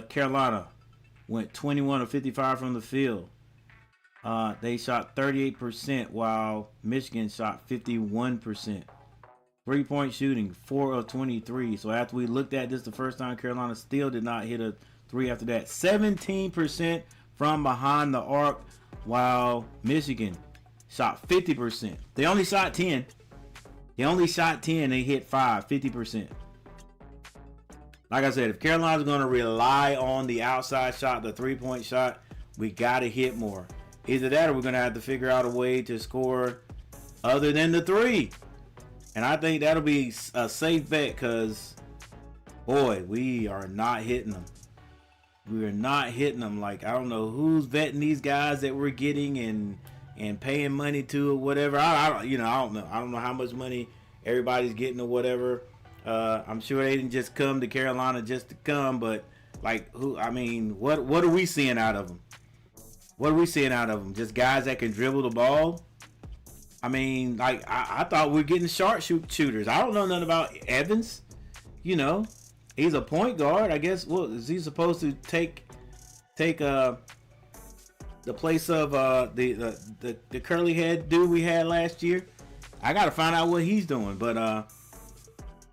Carolina went 21 of 55 from the field. They shot 38%, while Michigan shot 51%. 3-point shooting, 4 of 23. So after we looked at this the first time, Carolina still did not hit a 3 after that. 17% from behind the arc, while Michigan shot 50%. They only shot 10. They hit 5, 50%. Like I said, if Carolina's going to rely on the outside shot, the 3-point shot, we got to hit more. Either that or we're going to have to figure out a way to score other than the 3. And I think that'll be a safe bet because, boy, we are not hitting them. We are not hitting them. Like, I don't know who's vetting these guys that we're getting and paying money to or whatever. I don't know. I don't know how much money everybody's getting or whatever. I'm sure they didn't just come to Carolina just to come, but like, what are we seeing out of them? What are we seeing out of them? Just guys that can dribble the ball? I mean, like, I thought we were getting shooters. I don't know nothing about Evans. You know, he's a point guard. I guess. Well, is he supposed to take the place of the curly head dude we had last year? I gotta find out what he's doing. But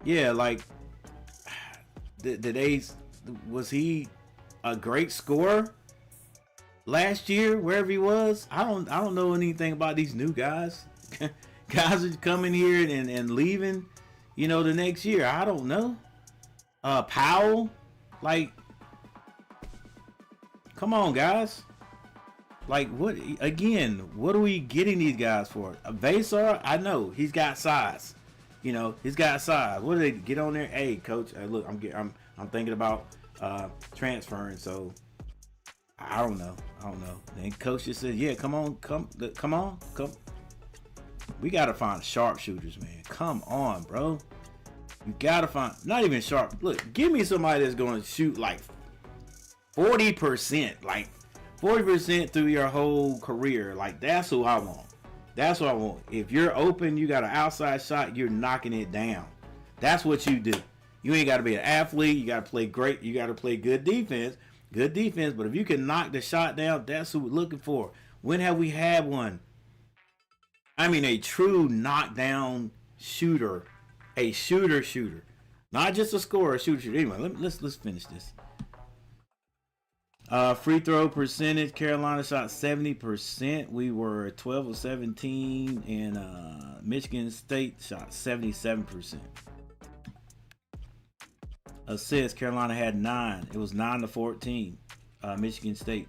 yeah, like, was he a great scorer last year wherever he was? I don't know anything about these new guys. Guys are coming here and leaving. the next year. I don't know. Powell, like, come on, guys. Like, what are we getting these guys for? Vasar, I know he's got size. He's got size. What do they get on there? Hey, coach, look, I'm thinking about transferring. So I don't know. Then coach just said, yeah, come on. We gotta find sharpshooters, man. Come on, bro. You gotta find not even sharp. Look, give me somebody that's going to shoot like 40%, like 40% through your whole career. Like, that's who I want. That's what I want. If you're open, you got an outside shot, you're knocking it down. That's what you do. You ain't got to be an athlete. You got to play great. You got to play good defense. But if you can knock the shot down, that's who we're looking for. When have we had one? I mean, a true knockdown shooter. A shooter. Not just a scorer, a shooter. Anyway, let's finish this. Free throw percentage, Carolina shot 70%. We were 12 of 17, and Michigan State shot 77%. Assists, Carolina had 9. It was 9-14. Michigan State.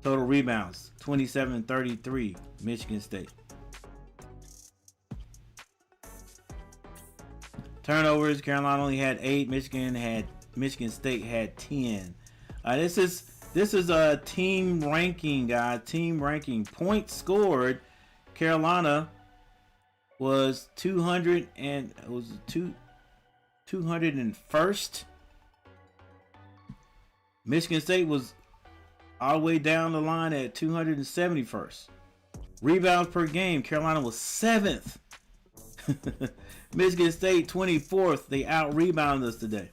Total rebounds, 27-33. Michigan State. Turnovers, Carolina only had 8. Michigan State had 10. This is a team ranking, guys. Team ranking. Points scored. Carolina was 201st. Michigan State was all the way down the line at 271st. Rebounds per game, Carolina was 7th. Michigan State 24th. They out rebounded us today.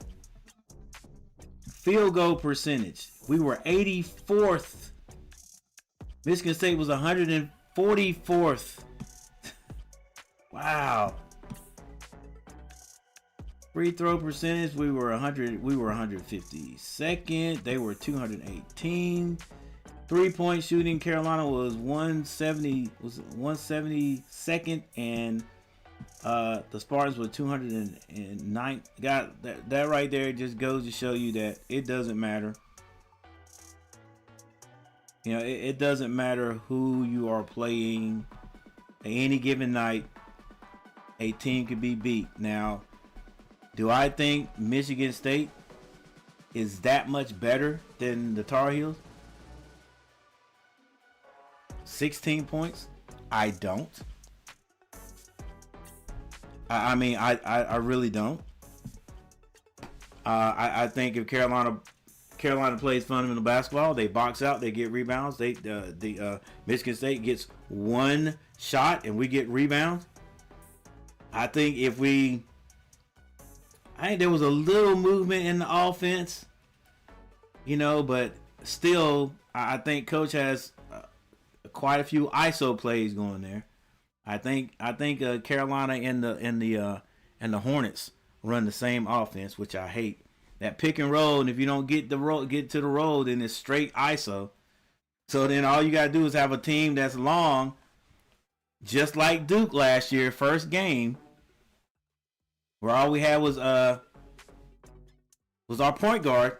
Field goal percentage, we were 84th. Michigan State was 144th. Wow. Free throw percentage, we were 152nd. They were 218. 3-point shooting, Carolina was 172nd, and the Spartans were 209. Got that right there. Just goes to show you that it doesn't matter. It doesn't matter who you are playing. At any given night, a team could be beat. Now, do I think Michigan State is that much better than the Tar Heels? 16 points? I don't. I mean, I really don't. I think if Carolina plays fundamental basketball, they box out, they get rebounds. The Michigan State gets one shot and we get rebounds. I think there was a little movement in the offense, but still, I think Coach has quite a few ISO plays going there. I think Carolina and the Hornets run the same offense, which I hate. That pick and roll, and if you don't get to the roll, then it's straight ISO. So then all you gotta do is have a team that's long, just like Duke last year, first game, where all we had was our point guard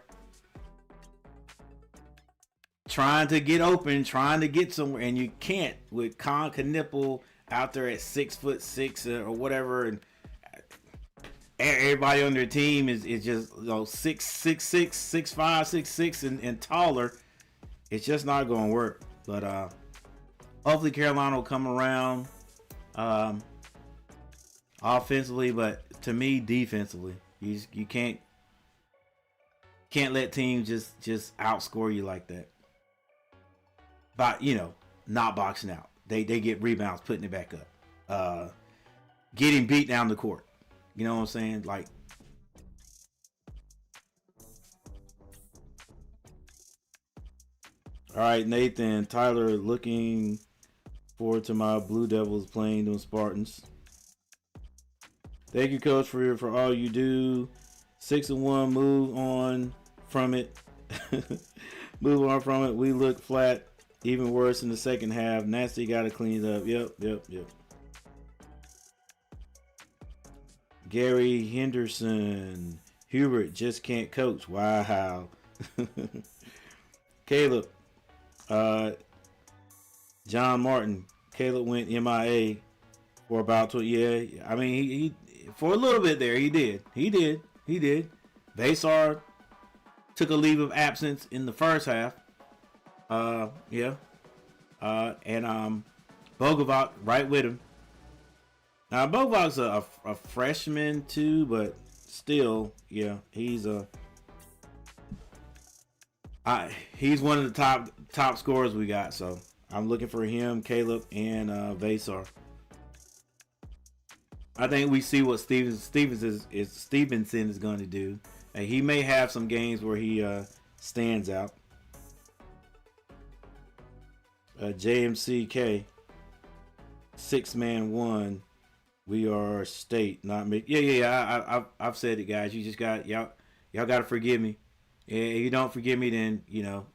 trying to get open, trying to get somewhere, and you can't with Con Knipple out there at 6'6" or whatever, and everybody on their team is just 6'6", 6'5", 6'6", and taller. It's just not going to work. But hopefully Carolina will come around offensively, but to me defensively, you can't let teams just outscore you like that. But not boxing out. They get rebounds, putting it back up. Getting beat down the court. You know what I'm saying? Like, all right, Nathan, Tyler, looking forward to my Blue Devils playing the Spartans. Thank you, Coach, for all you do. 6-1, move on from it. Move on from it. We look flat. Even worse in the second half. Nasty got to clean it up. Yep. Gary Henderson. Hubert just can't coach. Wow. Caleb. John Martin. Caleb went MIA for about 20. Yeah, I mean, he for a little bit there, he did. Vasar took a leave of absence in the first half. Yeah. And Bogovac right with him. Now Bogavac's a freshman too, but still, yeah, he's one of the top scorers we got. So I'm looking for him, Caleb, and Vasar. I think we see what Stevenson is going to do. He may have some games where he stands out. JMCK, 6-man 1. We are state, not mid. Yeah. I've said it, guys. You just got y'all got to forgive me. If you don't forgive me, then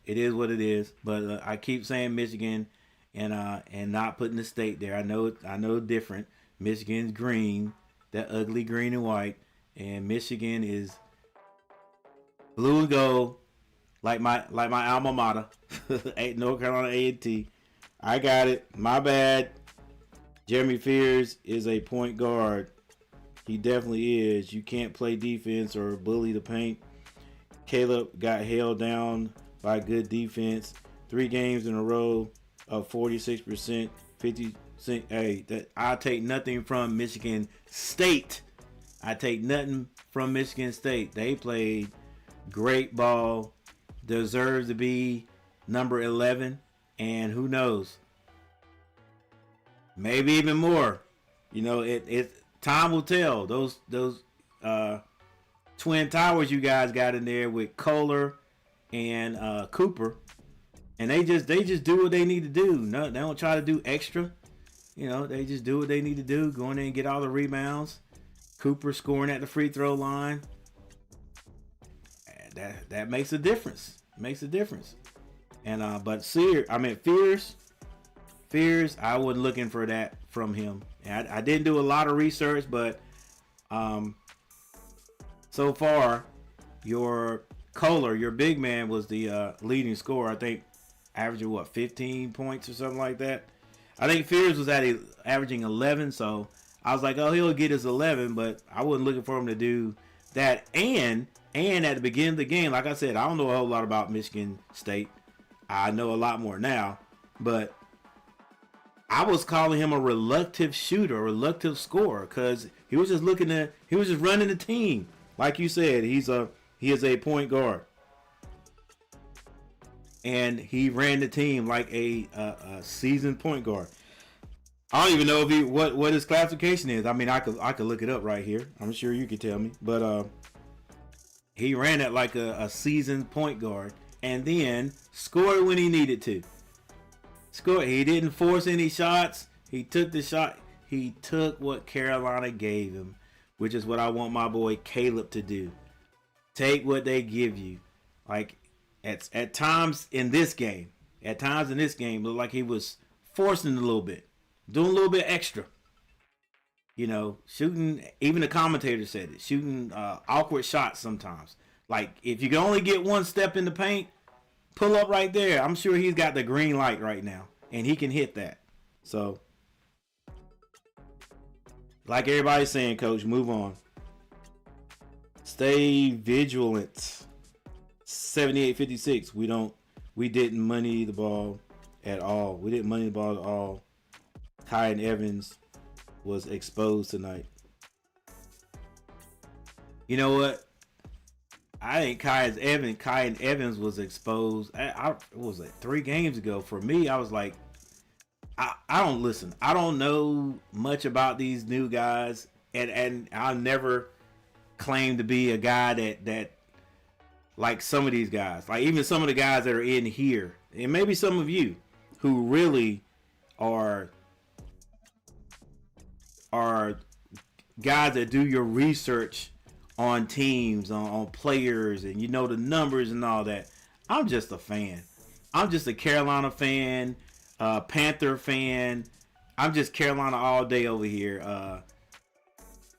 it is what it is. But I keep saying Michigan, and not putting the state there. I know different. Michigan's green, that ugly green and white, and Michigan is blue and gold, like my alma mater, North Carolina A&T. I got it. My bad. Jeremy Fears is a point guard. He definitely is. You can't play defense or bully the paint. Caleb got held down by good defense. 3 games in a row of 46%, 50%. Hey, I take nothing from Michigan State. They played great ball. Deserves to be number 11. And who knows? Maybe even more. Time will tell. Those twin towers you guys got in there with Kohler and Cooper, and they just do what they need to do. No, they don't try to do extra. They just do what they need to do. Go in there and get all the rebounds. Cooper scoring at the free throw line. That makes a difference. And but Fears, I wasn't looking for that from him. And I didn't do a lot of research, but so far, your Kohler, your big man, was the leading scorer. I think averaging 15 points or something like that. I think Fears was averaging 11, so I was like, oh, he'll get his 11, but I wasn't looking for him to do that. And at the beginning of the game, like I said, I don't know a whole lot about Michigan State. I know a lot more now, but I was calling him a reluctant shooter, a reluctant scorer, because he was just running the team. Like you said, he is a point guard. And he ran the team like a seasoned point guard. I don't even know if what his classification is. I mean, I could look it up right here. I'm sure you could tell me. But he ran it like a seasoned point guard, and then scored when he needed to. He didn't force any shots. He took the shot. He took what Carolina gave him, which is what I want my boy Caleb to do. Take what they give you. Like at times in this game, it looked like he was forcing a little bit, doing a little bit extra. Shooting. Even the commentator said it. Shooting awkward shots sometimes. Like if you can only get one step in the paint, pull up right there. I'm sure he's got the green light right now, and he can hit that. So, like everybody's saying, Coach, move on. Stay vigilant. 78-56. We didn't money the ball at all. Kai and Evans was exposed tonight. You know what? I think Kai and Evans was exposed. What was it, 3 games ago? For me, I was like, I don't know much about these new guys, and I'll never claim to be a guy that like some of these guys, like even some of the guys that are in here, and maybe some of you who really are guys that do your research on teams, on players, and the numbers and all that. I'm just a fan. I'm just a Carolina fan, Panther fan. I'm just Carolina all day over here.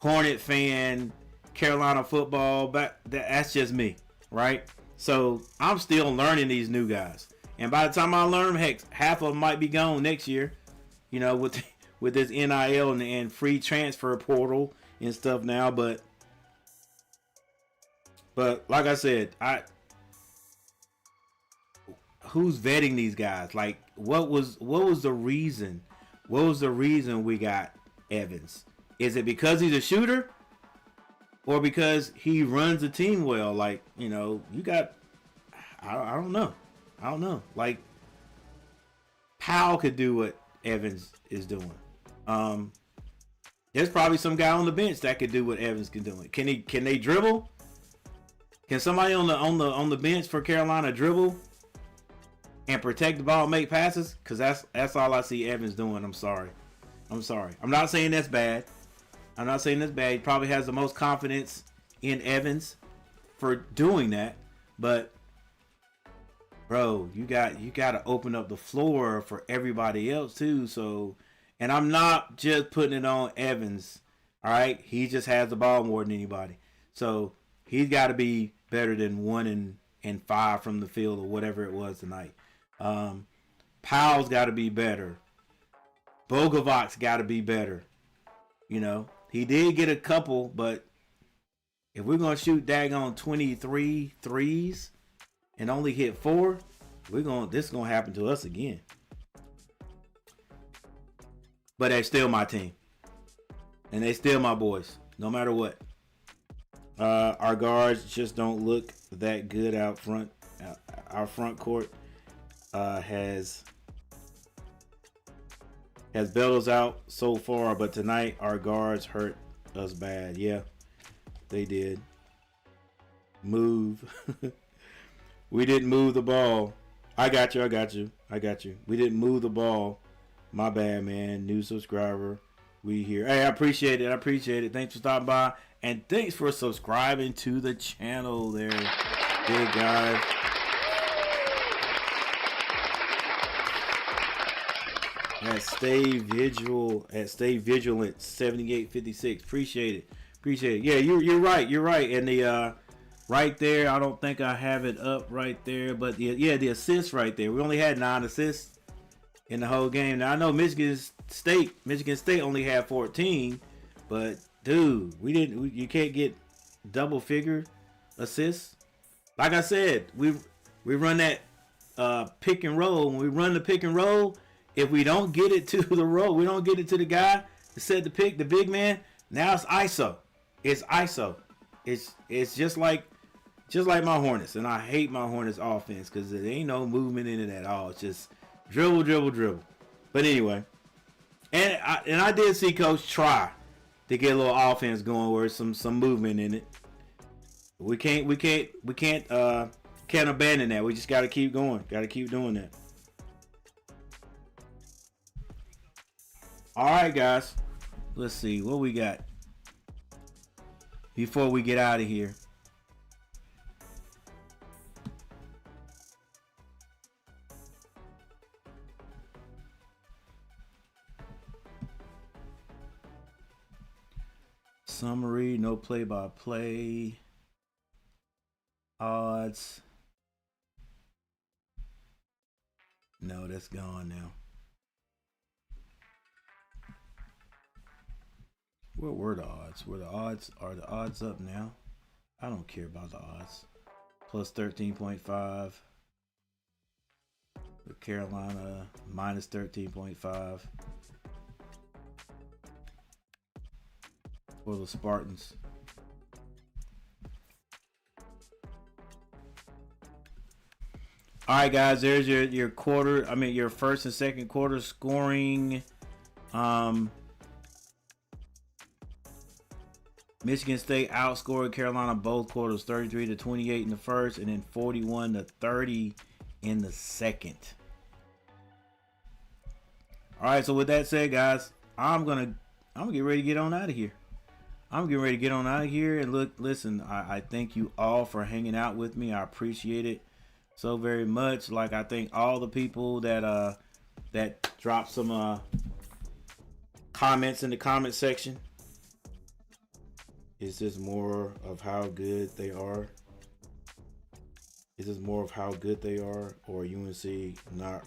Hornet fan, Carolina football, but that's just me, right? So I'm still learning these new guys, and by the time I learn them, heck, half of them might be gone next year. You know, with this NIL and free transfer portal and stuff now, but like I said, who's vetting these guys? Like, what was the reason? What was the reason we got Evans? Is it because he's a shooter, or because he runs the team well? Like, you know, you got, I don't know. Like, Powell could do what Evans is doing. There's probably some guy on the bench that could do what Evans can do. Can they dribble? Can somebody on the bench for Carolina dribble and protect the ball and make passes? Because that's all I see Evans doing. I'm sorry. I'm not saying that's bad. He probably has the most confidence in Evans for doing that. But bro, you got to open up the floor for everybody else too. So, and I'm not just putting it on Evans. All right, he just has the ball more than anybody. So he's got to be better than 1 and 5 from the field or whatever it was tonight. Powell's got to be better. Bogavoc's got to be better. You know, he did get a couple, but if we're gonna shoot daggone 23 threes and only hit 4, this is gonna happen to us again. But they're still my team, and they still my boys, no matter what. Our guards just don't look that good out front. Our front court has bailed us out so far, but tonight our guards hurt us bad. Yeah, they did. Move. We didn't move the ball. I got you. We didn't move the ball. My bad, man. New subscriber. We here. Hey, I appreciate it. Thanks for stopping by. And thanks for subscribing to the channel there, big guy. Stay vigilant 7856. Appreciate it. Yeah, you're right. And the right there, I don't think I have it up right there, but the assists right there. We only had 9 assists in the whole game. Now I know Michigan State only had 14, but dude, you can't get double figure assists. Like I said, we run that pick and roll. When we run the pick and roll, if we don't get it to the roll, we don't get it to the guy to set the pick, the big man. Now it's ISO. It's just like my Hornets, and I hate my Hornets offense because there ain't no movement in it at all. It's just dribble. But anyway, and I did see Coach try to get a little offense going where some movement in it. We can't abandon that. We just got to keep going. Got to keep doing that. All right, guys. Let's see what we got before we get out of here. Summary, no play-by-play. Odds. No, that's gone now. What were the odds? Are the odds up now? I don't care about the odds. Plus 13.5. With Carolina minus 13.5. For the Spartans. All right, guys. There's your quarter. I mean, your first and second quarter scoring. Michigan State outscored Carolina both quarters, 33-28 in the first, and then 41-30 in the second. All right. So with that said, guys, I'm gonna get ready to get on out of here. And listen, I thank you all for hanging out with me. I appreciate it so very much. Like, I thank all the people that dropped some comments in the comment section. Is this more of how good they are? Is this more of how good they are, or UNC not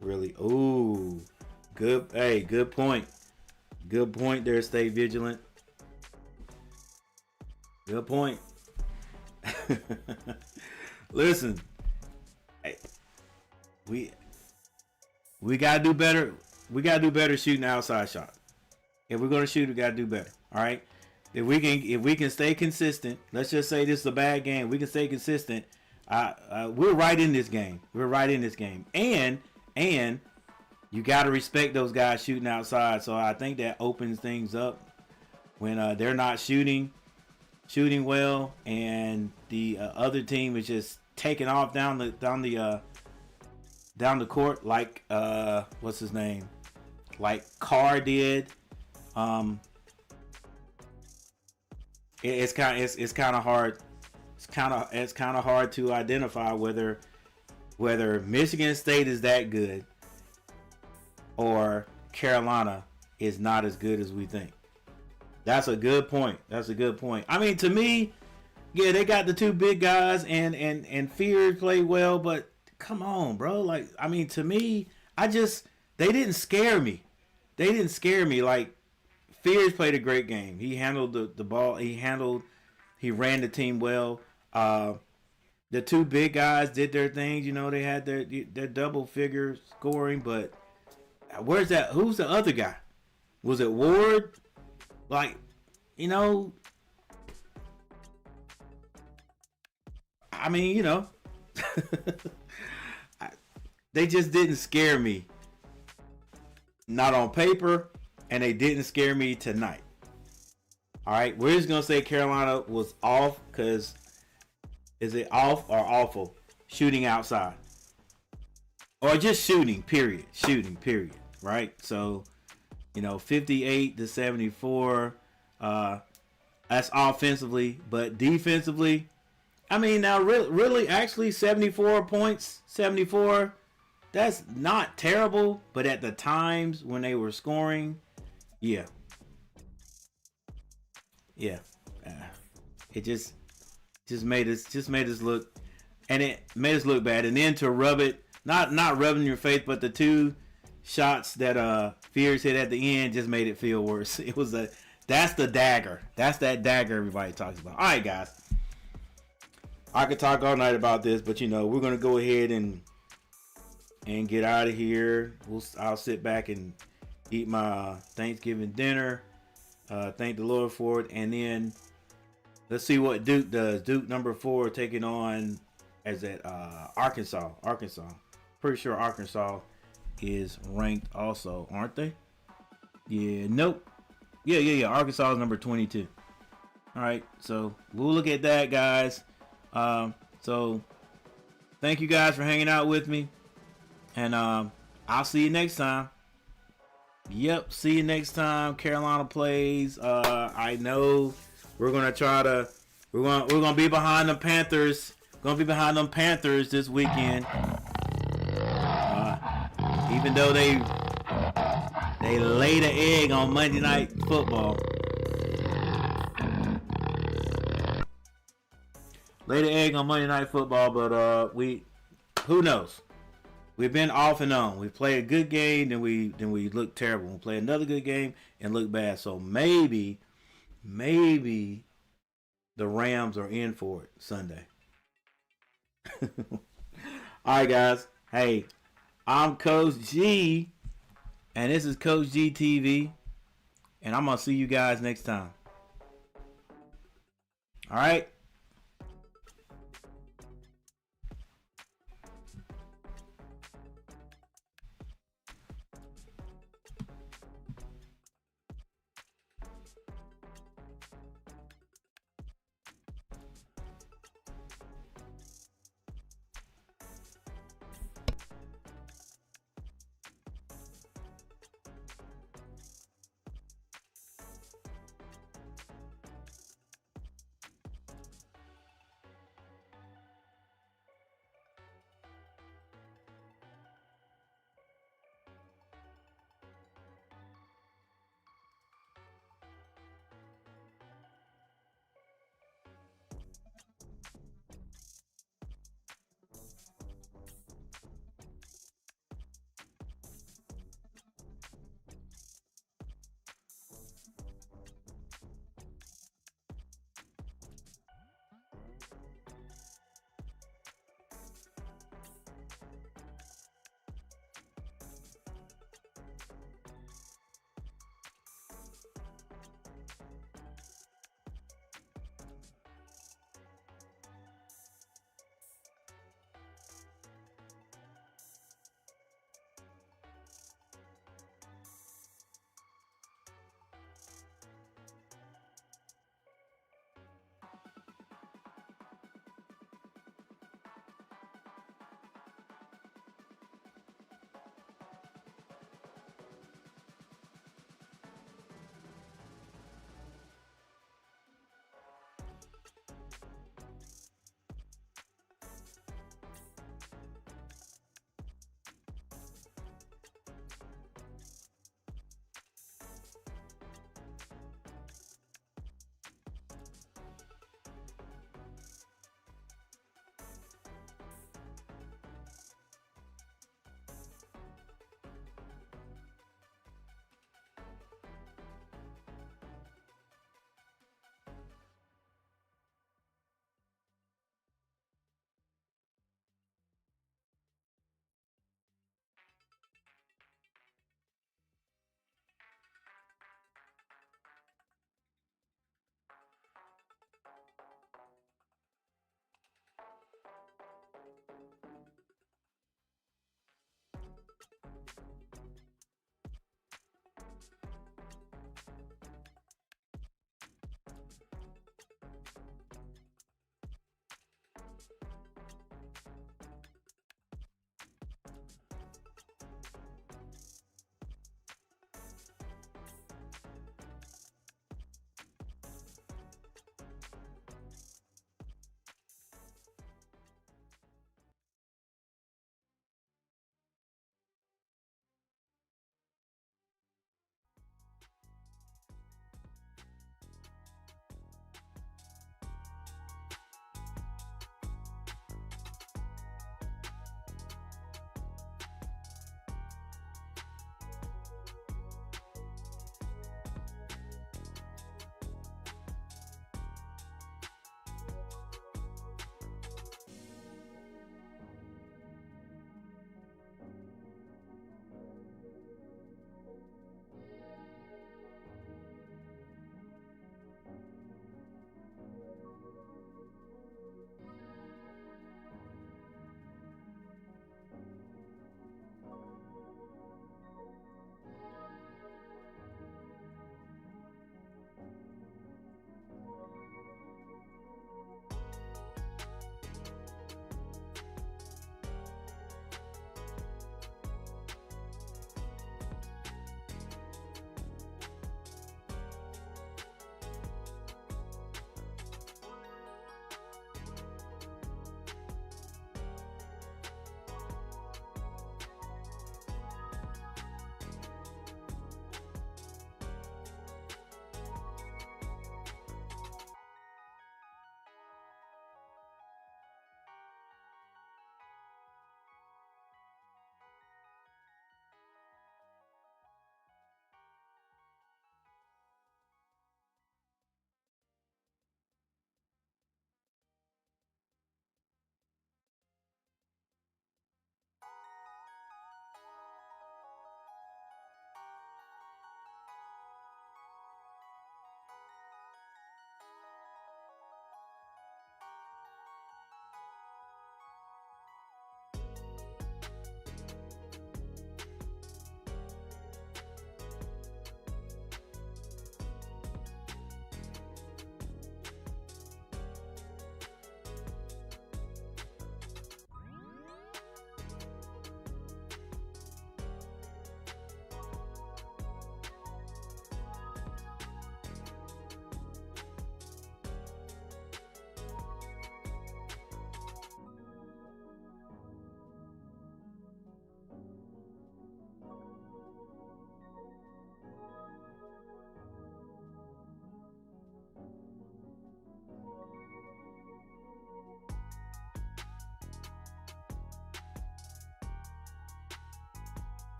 really? Ooh, good. Hey, good point. Good point there. Stay vigilant. Good point. Listen, hey, we gotta do better. We gotta do better shooting outside shots. If we're gonna shoot, we gotta do better. All right. If we can stay consistent, let's just say this is a bad game. We can stay consistent. We're right in this game. We're right in this game. And you got to respect those guys shooting outside. So I think that opens things up when they're not shooting well, and the other team is just taking off down the court like what's his name, like Carr did. It's kind of hard. It's kind of hard to identify whether Michigan State is that good or Carolina is not as good as we think. That's a good point. I mean, to me, yeah, they got the two big guys and Fears played well, but come on, bro. Like, I mean, to me, they didn't scare me. Like, Fears played a great game. He handled the ball. He ran the team well. The two big guys did their things. You know, they had their double figure scoring, but where's that? Who's the other guy? Was it Ward? Like, you know, I mean, you know, they just didn't scare me. Not on paper, and they didn't scare me tonight. All right, we're just gonna say Carolina was off because is it off or awful shooting outside, or just shooting? Period. Shooting. Period. Right. So, you know, 58-74. That's offensively, but defensively, I mean, now really, actually, 74 points, 74. That's not terrible, but at the times when they were scoring, yeah. It just made us look, and it made us look bad. And then to rub it, not rubbing in your face, but the two shots that Fears hit at the end just made it feel worse. It was that's the dagger. That's that dagger everybody talks about. All right, guys. I could talk all night about this, but you know, we're gonna go ahead and get out of here. I'll sit back and eat my Thanksgiving dinner. Thank the Lord for it, and then let's see what Duke does. Duke number 4 taking on Arkansas. Pretty sure Arkansas is ranked also, aren't they? Yeah. Nope. Yeah. Arkansas is number 22. All right. So we'll look at that, guys. So thank you guys for hanging out with me, and I'll see you next time. Yep, see you next time. Carolina plays. I know we're gonna be behind the Panthers. Gonna be behind them Panthers this weekend. Even though they laid an egg on Monday Night Football. Laid an egg on Monday Night Football, but who knows? We've been off and on. We play a good game, then we look terrible. We play another good game and look bad. So maybe the Rams are in for it Sunday. All right, guys. Hey, I'm Coach G, and this is Coach G TV, and I'm gonna see you guys next time. All right.